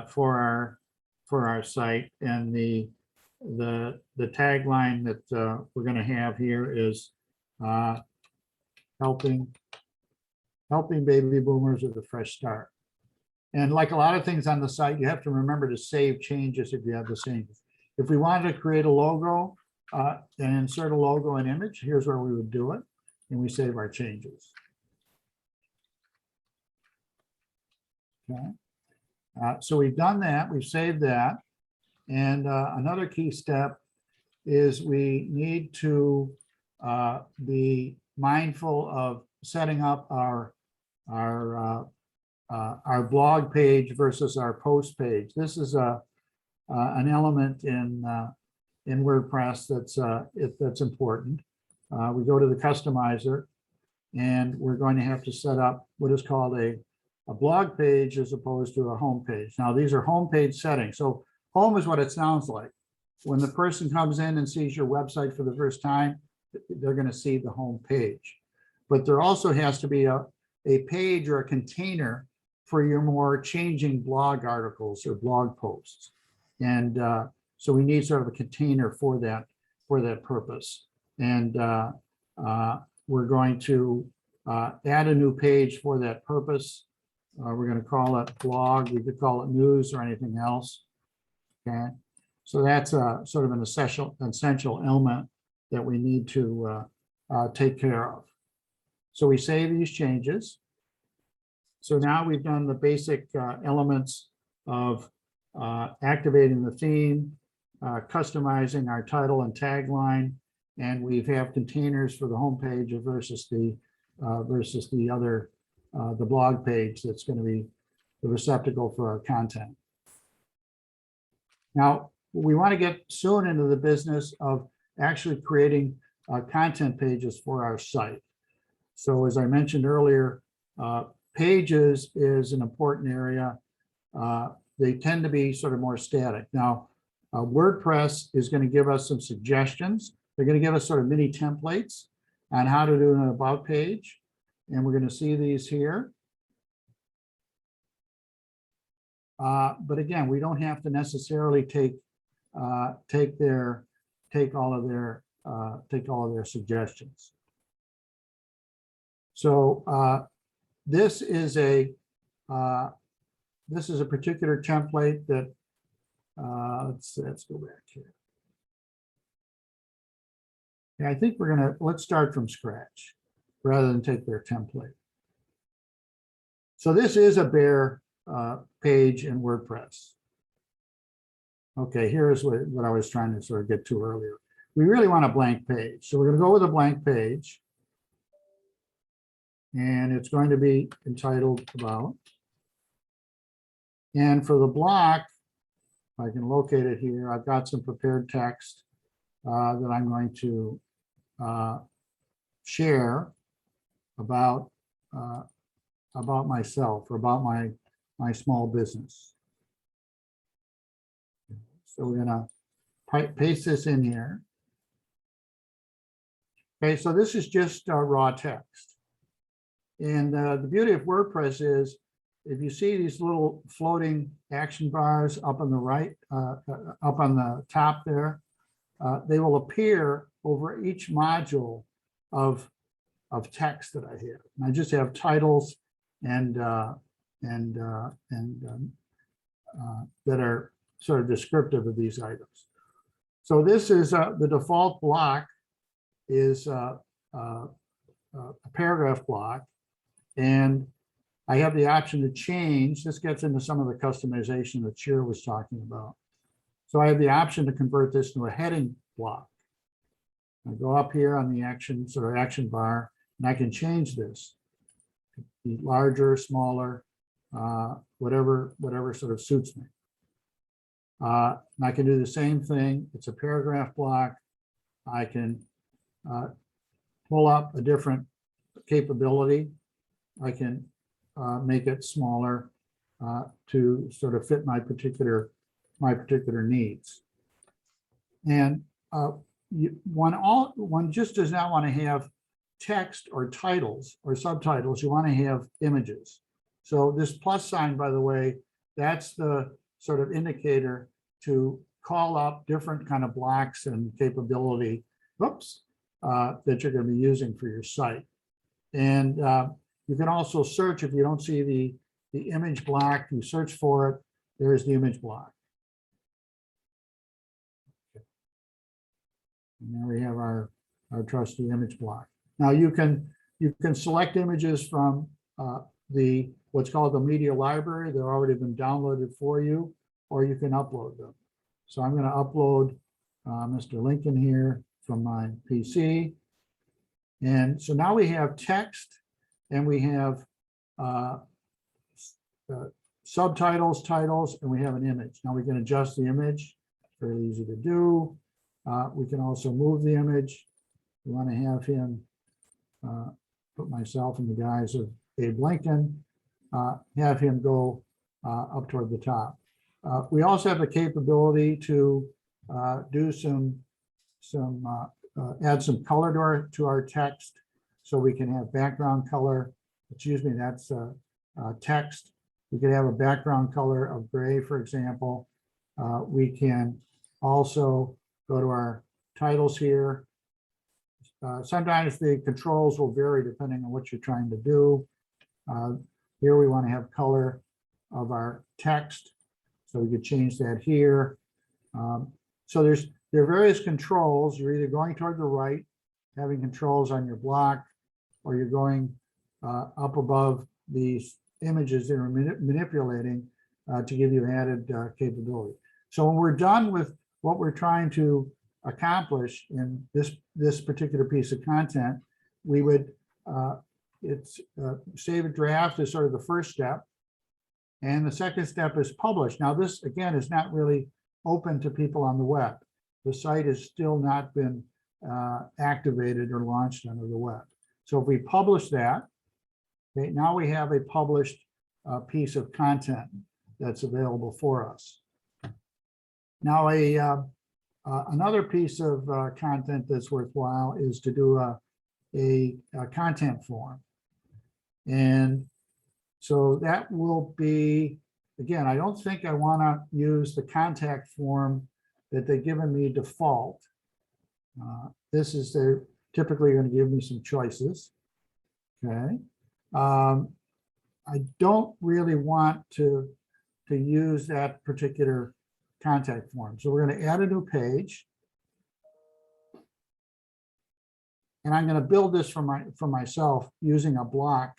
for our site, and the tagline that we're going to have here is helping baby boomers with a fresh start. And like a lot of things on the site, you have to remember to save changes if you have the same. If we wanted to create a logo and insert a logo and image, here's where we would do it. And we save our changes. Okay. So we've done that, we've saved that. And another key step is we need to be mindful of setting up our blog page versus our post page. This is an element in WordPress that's important. We go to the customizer, and we're going to have to set up what is called a blog page as opposed to a home page. Now, these are home page settings. So home is what it sounds like. When the person comes in and sees your website for the first time, they're going to see the home page. But there also has to be a page or a container for your more changing blog articles or blog posts. And so we need sort of a container for that purpose. And we're going to add a new page for that purpose. We're going to call it blog. We could call it news or anything else. Okay, so that's sort of an essential element that we need to take care of. So we save these changes. So now we've done the basic elements of activating the theme, customizing our title and tagline, and we have containers for the homepage versus the other the blog page that's going to be the receptacle for our content. Now, we want to get soon into the business of actually creating content pages for our site. So as I mentioned earlier, pages is an important area. They tend to be sort of more static. Now, WordPress is going to give us some suggestions. They're going to give us sort of mini templates on how to do an about page. And we're going to see these here. But again, we don't have to necessarily take all of their suggestions. So this is a particular template that let's go back here. Yeah, I think let's start from scratch rather than take their template. So this is a bare page in WordPress. Okay, here's what I was trying to sort of get to earlier. We really want a blank page. So we're going to go with a blank page. And it's going to be entitled About. And for the block, if I can locate it here, I've got some prepared text that I'm going to share about myself or about my small business. So we're going to paste this in here. Okay, so this is just raw text. And the beauty of WordPress is if you see these little floating action bars up on the right, up on the top there, they will appear over each module of text that I have. And I just have titles and that are sort of descriptive of these items. So this is the default block is a paragraph block, and I have the option to change. This gets into some of the customization that Shira was talking about. So I have the option to convert this to a heading block. I go up here on the action bar, and I can change this to be larger, smaller, whatever sort of suits me. And I can do the same thing. It's a paragraph block. I can pull up a different capability. I can make it smaller to sort of fit my particular needs. And one just does not want to have text or titles or subtitles. You want to have images. So this plus sign, by the way, that's the sort of indicator to call up different kind of blocks and capability, that you're going to be using for your site. And you can also search if you don't see the image block, you search for it, there's the image block. And there we have our trusty image block. Now you can select images from what's called the media library. They've already been downloaded for you, or you can upload them. So I'm going to upload Mr. Lincoln here from my PC. And so now we have text and we have subtitles, titles, and we have an image. Now we can adjust the image. It's very easy to do. We can also move the image. We want to have him put myself in the guise of Abe Lincoln, have him go up toward the top. We also have the capability to do add some color to our text, so we can have background color. Excuse me, that's text. We could have a background color of gray, for example. We can also go to our titles here. Sometimes the controls will vary depending on what you're trying to do. Here we want to have color of our text, so we could change that here. So there are various controls. You're either going toward the right, having controls on your block, or you're going up above these images that are manipulating to give you added capability. So when we're done with what we're trying to accomplish in this particular piece of content, we would save a draft is sort of the first step, and the second step is publish. Now this again is not really open to people on the web. The site has still not been activated or launched onto the web. So if we publish that, okay, now we have a published piece of content that's available for us. Now another piece of content that's worthwhile is to do a content form. And so that will be, again, I don't think I want to use the contact form that they've given me default. They're typically going to give me some choices. Okay. I don't really want to use that particular contact form. So we're going to add a new page. And I'm going to build this for myself using a block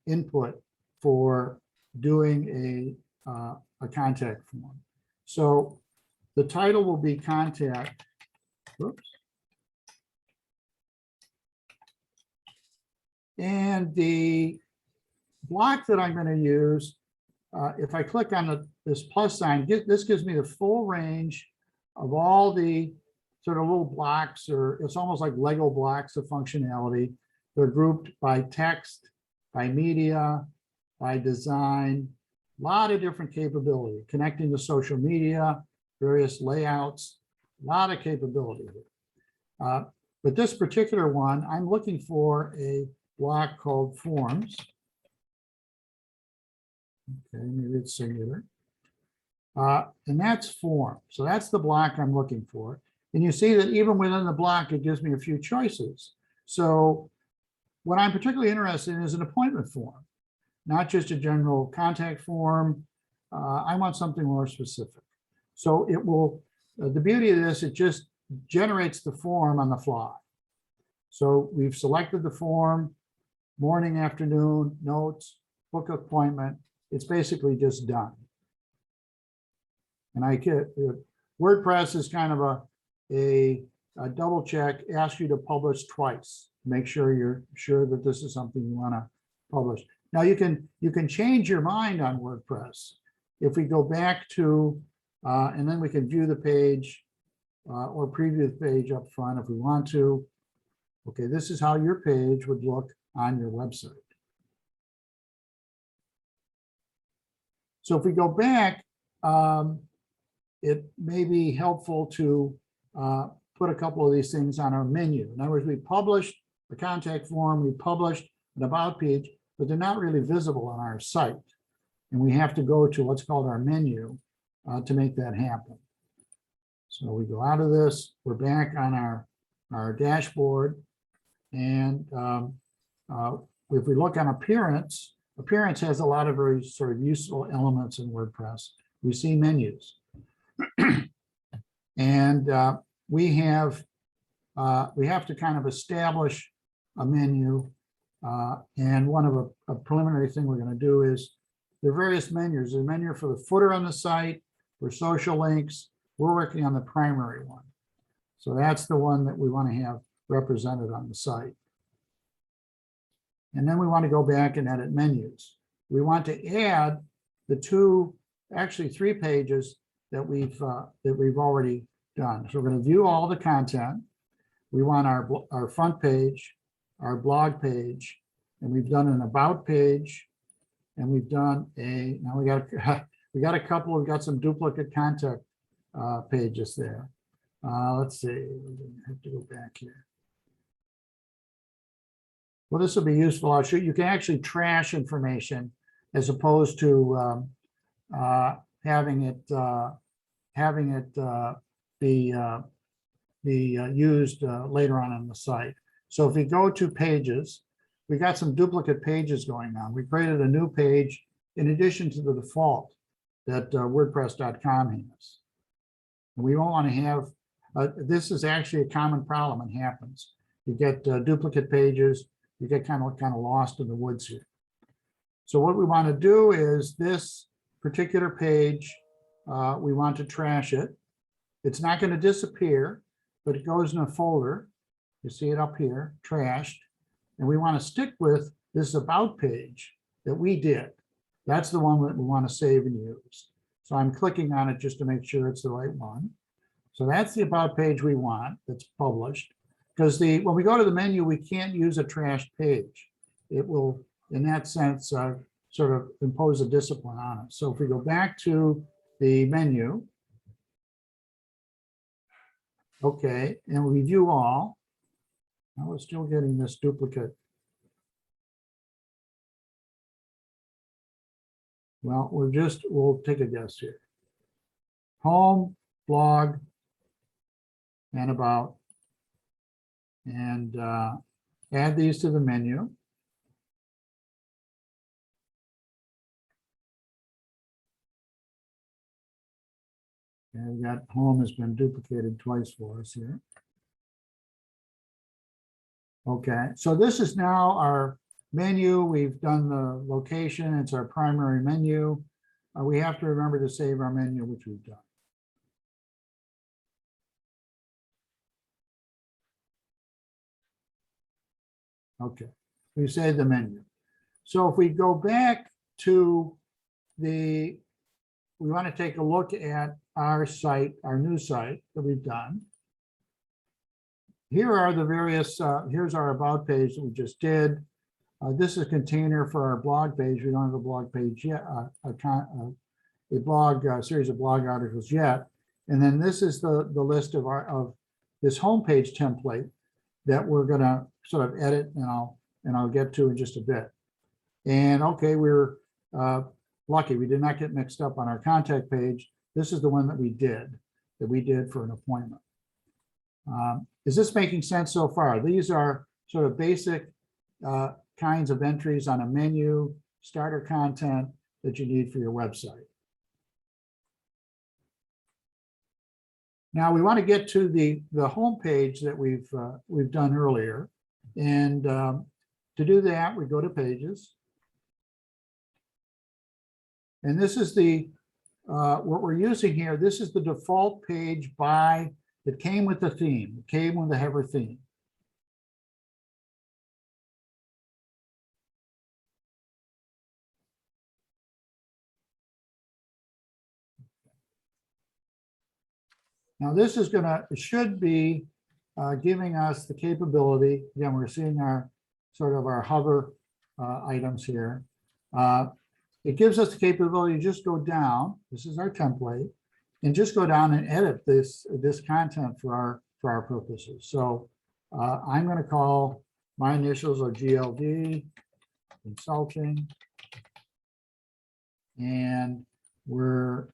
input for doing a contact form. So the title will be contact. Oops. And the block that I'm going to use, if I click on this plus sign, this gives me the full range of all the sort of little blocks, or it's almost like Lego blocks of functionality. They're grouped by text, by media, by design, a lot of different capability, connecting to social media, various layouts, a lot of capability. But this particular one, I'm looking for a block called forms. Okay, maybe it's singular. And that's form. So that's the block I'm looking for. And you see that even within the block, it gives me a few choices. So what I'm particularly interested in is an appointment form, not just a general contact form. I want something more specific. So it will, the beauty of this, it just generates the form on the fly. So we've selected the form, morning, afternoon, notes, book appointment. It's basically just done. And I get WordPress is kind of a double check, ask you to publish twice. Make sure you're sure that this is something you want to publish. Now you can change your mind on WordPress. If we go back to, and then we can view the page or preview the page up front if we want to. Okay, this is how your page would look on your website. So if we go back, it may be helpful to put a couple of these things on our menu. In other words, we published the contact form, we published an about page, but they're not really visible on our site. And we have to go to what's called our menu to make that happen. So we go out of this, we're back on our dashboard. And if we look on appearance, appearance has a lot of very sort of useful elements in WordPress. We see menus. And we have to kind of establish a menu. And one of a preliminary thing we're going to do is there are various menus. There's a menu for the footer on the site, for social links. We're working on the primary one. So that's the one that we want to have represented on the site. And then we want to go back and edit menus. We want to add the actually three pages that we've already done. So we're going to view all the content. We want our front page, our blog page, and we've done an about page, and we've done now we got a couple, we've got some duplicate contact pages there. Let's see, I have to go back here. Well, this will be useful. I'll show you can actually trash information as opposed to having it be used later on the site. So if we go to pages, we got some duplicate pages going on. We created a new page in addition to the default that WordPress.com has. And we don't want to have, this is actually a common problem. It happens. You get duplicate pages, you get kind of lost in the woods here. So what we want to do is this particular page, we want to trash it. It's not going to disappear, but it goes in a folder. You see it up here, trashed. And we want to stick with this about page that we did. That's the one that we want to save and use. So I'm clicking on it just to make sure it's the right one. So that's the about page we want that's published. Because when we go to the menu, we can't use a trashed page. It will, in that sense, sort of impose a discipline on it. So if we go back to the menu, okay, and we view all. Now we're still getting this duplicate. Well, we'll take a guess here. Home, blog, and about. And add these to the menu. And we got home has been duplicated twice for us here. Okay, so this is now our menu. We've done the location. It's our primary menu. We have to remember to save our menu, which we've done. Okay, we saved the menu. So if we go back to we want to take a look at our site, our new site that we've done. Here are the various, here's our about page that we just did. This is a container for our blog page. We don't have a blog page yet, series of blog articles yet. And then this is the list of this homepage template that we're gonna sort of edit, and I'll get to in just a bit. And okay, we're lucky we did not get mixed up on our contact page. This is the one that we did for an appointment. Is this making sense so far? These are sort of basic kinds of entries on a menu, starter content that you need for your website. Now we want to get to the home page that we've done earlier, and to do that we go to Pages, and this is what we're using here. This is the default page that came with the theme. It came with the header theme. Now this is should be giving us the capability. Again, we're seeing our hover items here. It gives us the capability to just go down. This is our template, and just go down and edit this content for our purposes. So I'm going to call my initials are GLD Consulting, and we're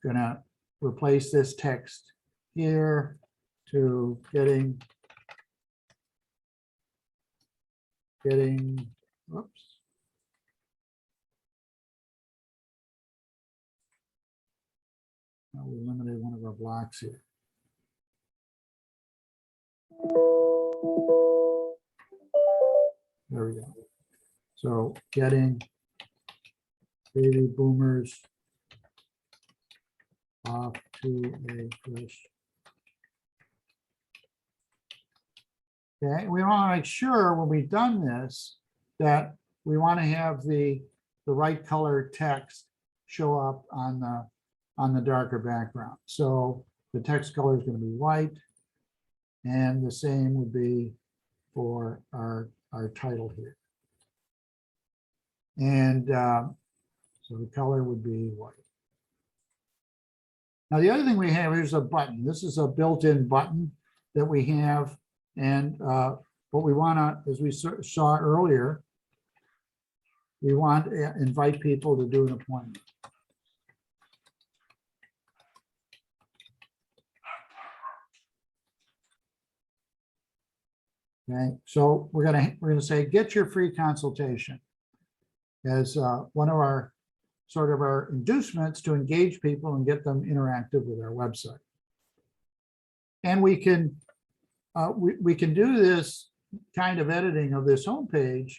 going to replace this text here to getting, whoops. Now we eliminated one of our blocks here. There we go. So getting baby boomers off to a fresh. Okay, we want to make sure when we've done this that we want to have the right color text show up on the darker background. So the text color is going to be white, and the same would be for our title here. And so the color would be white. Now the other thing we have is a button. This is a built-in button that we have, and what we want to, as we saw earlier, we want to invite people to do an appointment. Okay, so we're gonna say get your free consultation as one of our our inducements to engage people and get them interactive with our website. And we can do this kind of editing of this homepage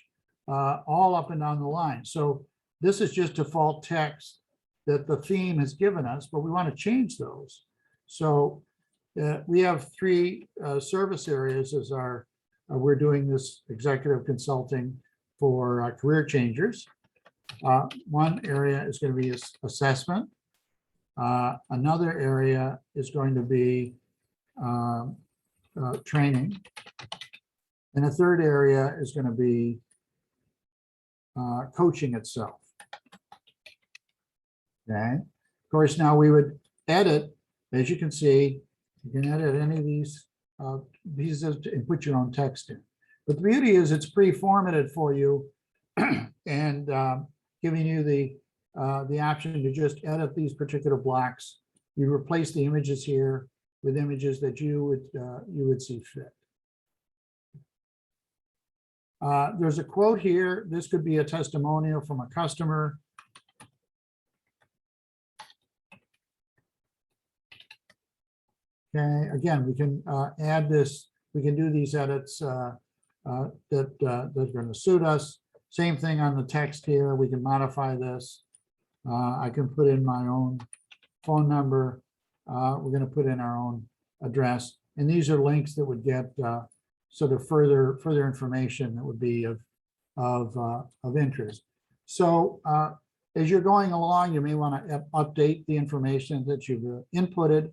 all up and down the line. So this is just default text that the theme has given us, but we want to change those. So we have three service areas as our we're doing this executive consulting for career changers. One area is going to be assessment. Another area is going to be training. And a third area is going to be coaching itself. Okay. Of course, now we would edit, as you can see, you can edit any of these and put your own text in. But the beauty is it's pre-formatted for you and giving you the option to just edit these particular blocks. You replace the images here with images that you would see fit. There's a quote here. This could be a testimonial from a customer. Okay, again, we can add this, we can do these edits that are going to suit us. Same thing on the text here. We can modify this. I can put in my own phone number. We're going to put in our own address. And these are links that would get sort of further information that would be of interest. So as you're going along, you may want to update the information that you've inputted.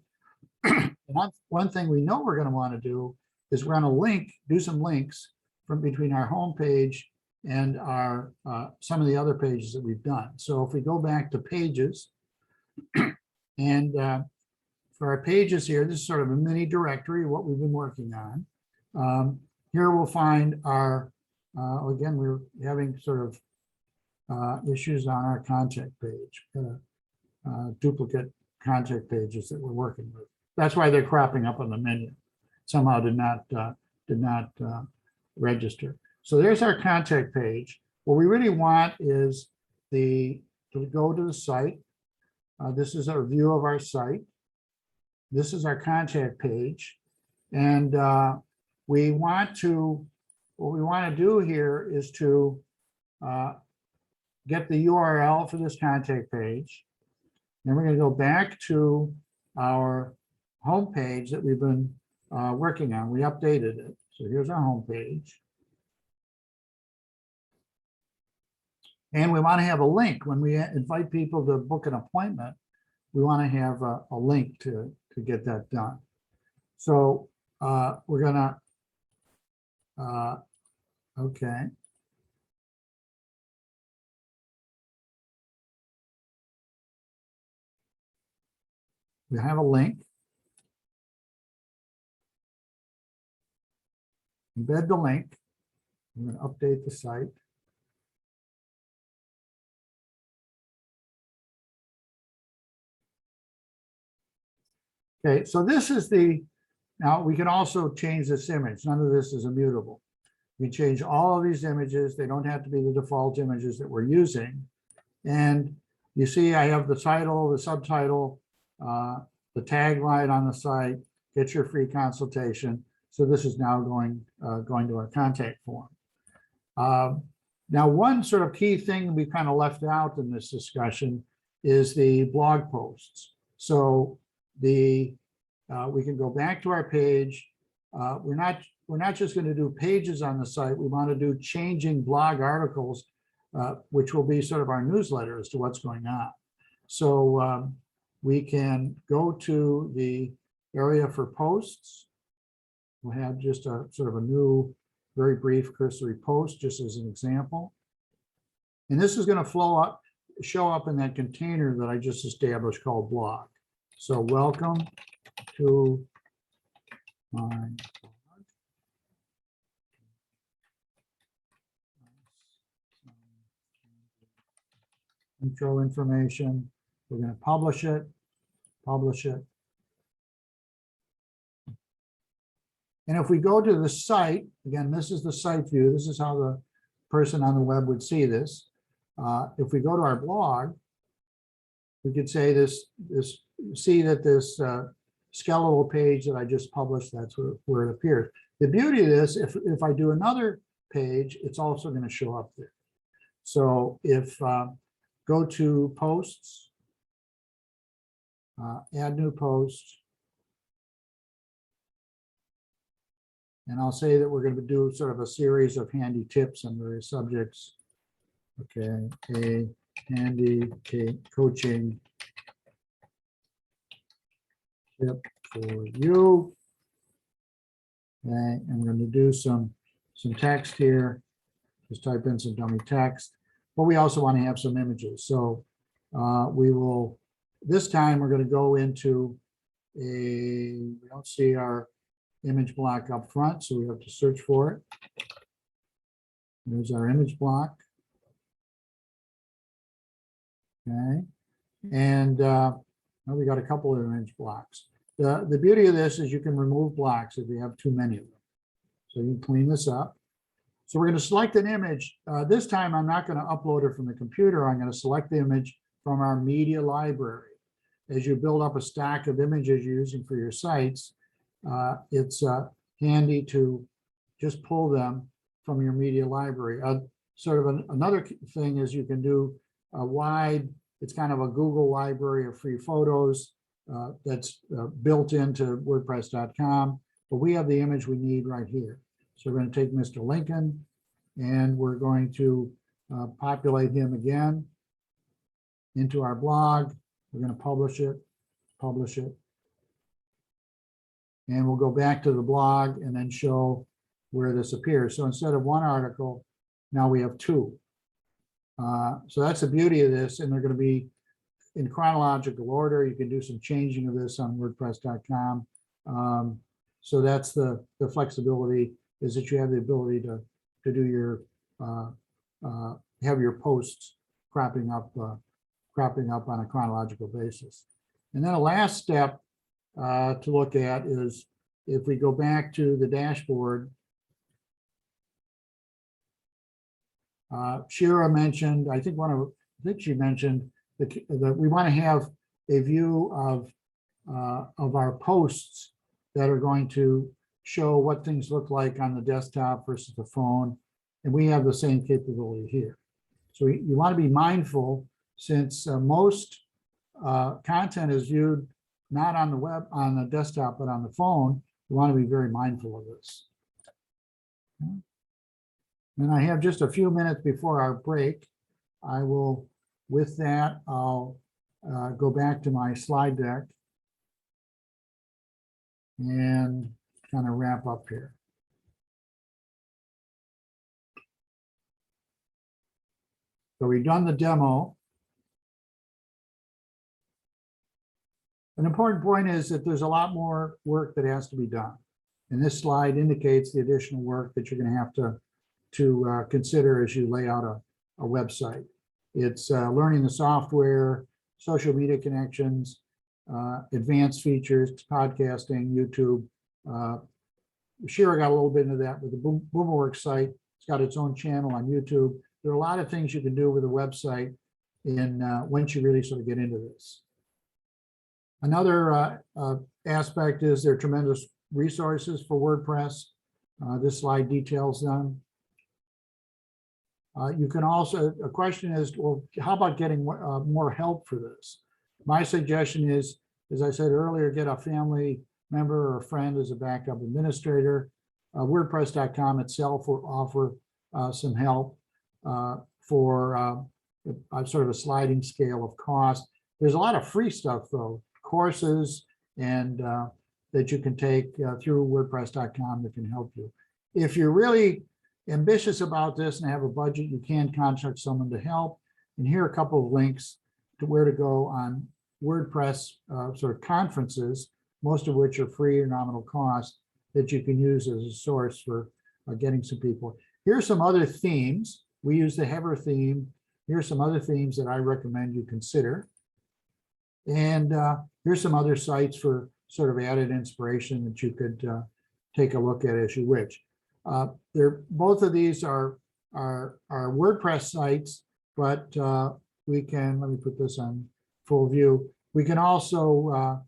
And one thing we know we're going to want to do is we're going to do some links from between our home page and our some of the other pages that we've done. So if we go back to pages, and for our pages here, this is sort of a mini directory of what we've been working on. Here we'll find our, again, we're having sort of issues on our contact page, duplicate contact pages that we're working with. That's why they're cropping up on the menu. Somehow did not register. So there's our contact page. What we really want is to go to the site. This is a view of our site. This is our contact page. And what we want to do here is to get the URL for this contact page. Then we're going to go back to our home page that we've been working on. We updated it. So here's our home page. And we want to have a link. When we invite people to book an appointment, we want to have a link to get that done. So we're gonna, okay. We have a link. Embed the link. I'm going to update the site. Okay, so this is now we can also change this image. None of this is immutable. We change all of these images. They don't have to be the default images that we're using. And you see I have the title, the subtitle, the tagline on the site, get your free consultation. So this is now going to our contact form. Now, one sort of key thing we kind of left out in this discussion is the blog posts. So we can go back to our page. We're not just going to do pages on the site. We want to do changing blog articles, which will be sort of our newsletter as to what's going on. So we can go to the area for posts. We'll have just a sort of a new, very brief cursory post, just as an example. And this is going to show up in that container that I just established called blog. So welcome to my blog. Intro information. We're going to publish it. And if we go to the site, again, this is the site view. This is how the person on the web would see this. If we go to our blog, we could say see that this skeletal page that I just published, that's where it appears. The beauty of this, if I do another page, it's also going to show up there. So if go to posts, add new post, and I'll say that we're going to do sort of a series of handy tips on various subjects. Okay, a handy coaching tip for you. Okay, I'm going to do some text here. Just type in some dummy text, but we also want to have some images. So we will, this time we're going to go into we don't see our image block up front, so we have to search for it. There's our image block. Okay, and we got a couple of image blocks. The beauty of this is you can remove blocks if you have too many of them. So you can clean this up. So we're going to select an image. This time I'm not going to upload it from the computer. I'm going to select the image from our media library. as you build up a stack of images you're using for your sites, it's handy to just pull them from your media library. Another thing is you can do a wide, it's kind of a Google library of free photos that's built into WordPress.com, but we have the image we need right here. So we're going to take Mr. Lincoln and we're going to populate him again into our blog. We're going to publish it, and we'll go back to the blog and then show where this appears. So instead of one article, now we have two. So that's the beauty of this, and they're going to be in chronological order. You can do some changing of this on WordPress.com. So that's the flexibility, is that you have the ability to do your have your posts cropping up on a chronological basis. And then a last step to look at is if we go back to the dashboard. Shira mentioned, I think she mentioned that we want to have a view of our posts that are going to show what things look like on the desktop versus the phone. And we have the same capability here. So you want to be mindful, since most content is viewed not on the web, on the desktop, but on the phone. You want to be very mindful of this. Okay. And I have just a few minutes before our break. I will, with that, I'll go back to my slide deck and kind of wrap up here. So we've done the demo. An important point is that there's a lot more work that has to be done. And this slide indicates the additional work that you're going to have to consider as you lay out a website. It's learning the software, social media connections, advanced features, podcasting, YouTube. Shira got a little bit into that with the BoomerWorks site. It's got its own channel on YouTube. There are a lot of things you can do with a website once you really sort of get into this. Another aspect is there are tremendous resources for WordPress. This slide details them. You can also, a question is, well, how about getting more help for this? My suggestion is, as I said earlier, get a family member or a friend as a backup administrator. WordPress.com itself will offer some help for sort of a sliding scale of cost. There's a lot of free stuff though, courses and that you can take through WordPress.com that can help you. If you're really ambitious about this and have a budget, you can contact someone to help. And here are a couple of links to where to go on WordPress sort of conferences, most of which are free or nominal cost, that you can use as a source for getting some people. Here's some other themes. We use the Hever theme. Here's some other themes that I recommend you consider. And here's some other sites for sort of added inspiration that you could take a look at as you wish. Both of these are WordPress sites, but we can, let me put this on full view. We can also,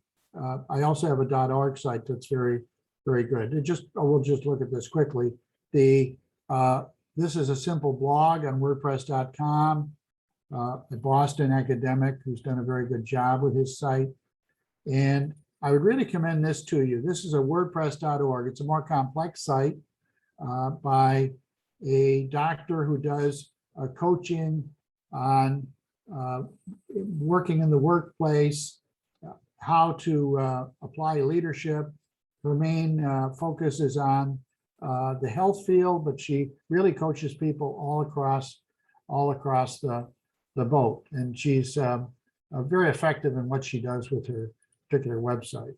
I also have a .org site that's very, very good. We'll just look at this quickly. This is a simple blog on WordPress.com. A Boston academic who's done a very good job with his site. And I would really commend this to you. This is a WordPress.org. It's a more complex site by a doctor who does coaching on working in the workplace, how to apply leadership. Her main focus is on the health field, but she really coaches people all across the boat. And she's very effective in what she does with her particular website.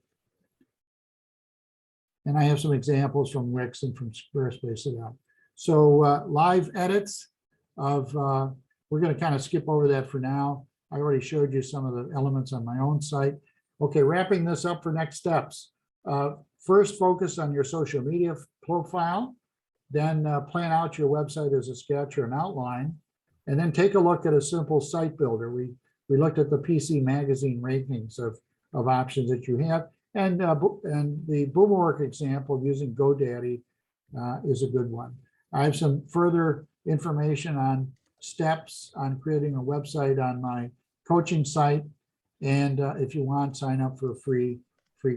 And I have some examples from Wix and from Squarespace of that. So live edits of, we're going to kind of skip over that for now. I already showed you some of the elements on my own site. Okay, wrapping this up for next steps. First, focus on your social media profile, then plan out your website as a sketch or an outline, and then take a look at a simple site builder. We we looked at the PC Magazine rankings of options that you have. And the BoomerWorks example of using GoDaddy is a good one. I have some further information on steps on creating a website on my coaching site. And if you want, sign up for a free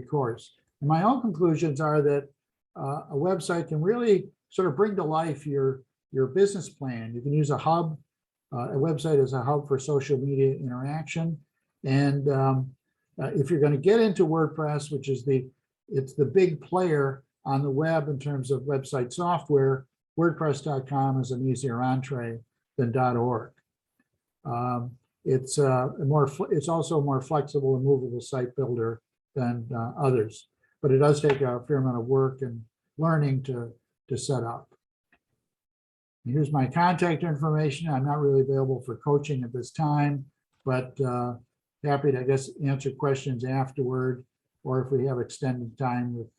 course. And my own conclusions are that a website can really sort of bring to life your business plan. You can use a hub. A website is a hub for social media interaction. And if you're going to get into WordPress, which is it's the big player on the web in terms of website software, WordPress.com is an easier entree than .org. It's also a more flexible and movable site builder than others, but it does take a fair amount of work and learning to set up. Here's my contact information. I'm not really available for coaching at this time, but happy to, I guess, answer questions afterward, or if we have extended time with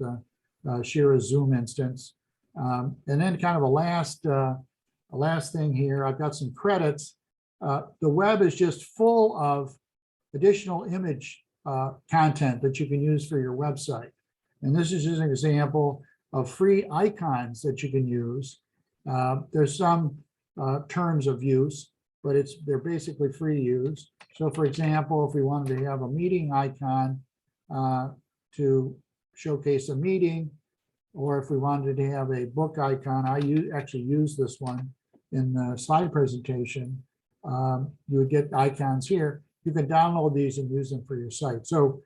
Shira's Zoom instance. And then kind of a last thing here, I've got some credits. The web is just full of additional image content that you can use for your website. And this is just an example of free icons that you can use. There's some terms of use, but they're basically free to use. So for example, if we wanted to have a meeting icon to showcase a meeting, or if we wanted to have a book icon, I actually use this one in the slide presentation. You would get icons here. You can download these and use them for your site. So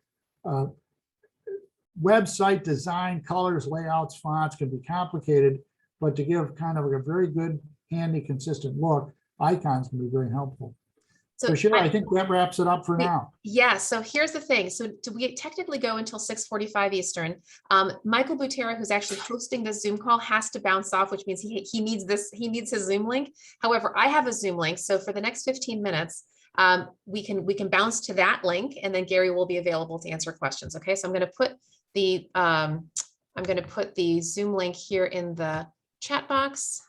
website design, colors, layouts, fonts can be complicated, but to give kind of a very good, handy, consistent look, icons can be very helpful. So Shira, I think that wraps it up for now. Yeah, so here's the thing. So do we technically go until 6:45 Eastern? Michael Butera, who's actually hosting this Zoom call, has to bounce off, which means he needs his Zoom link. However, I have a Zoom link. So for the next 15 minutes, we can bounce to that link, and then Gary will be available to answer questions. Okay, so I'm going to put the Zoom link here in the chat box.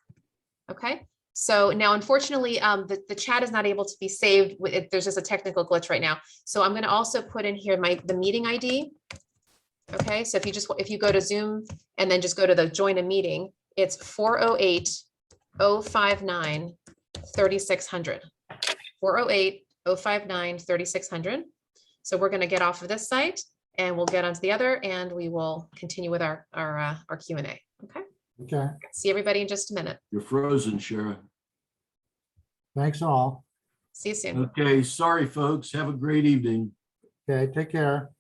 Okay. So now, unfortunately, the chat is not able to be saved. There's just a technical glitch right now. So I'm going to also put in here the meeting ID. Okay, so if you go to Zoom and then just go to the join a meeting, it's 408-059-3600. 408-059-3600. So we're going to get off of this site and we'll get onto the other, and we will continue with our Q&A. Okay. Okay. See everybody in just a minute. You're frozen, Shira. Thanks all. See you soon. Okay, sorry, folks. Have a great evening. Okay, take care.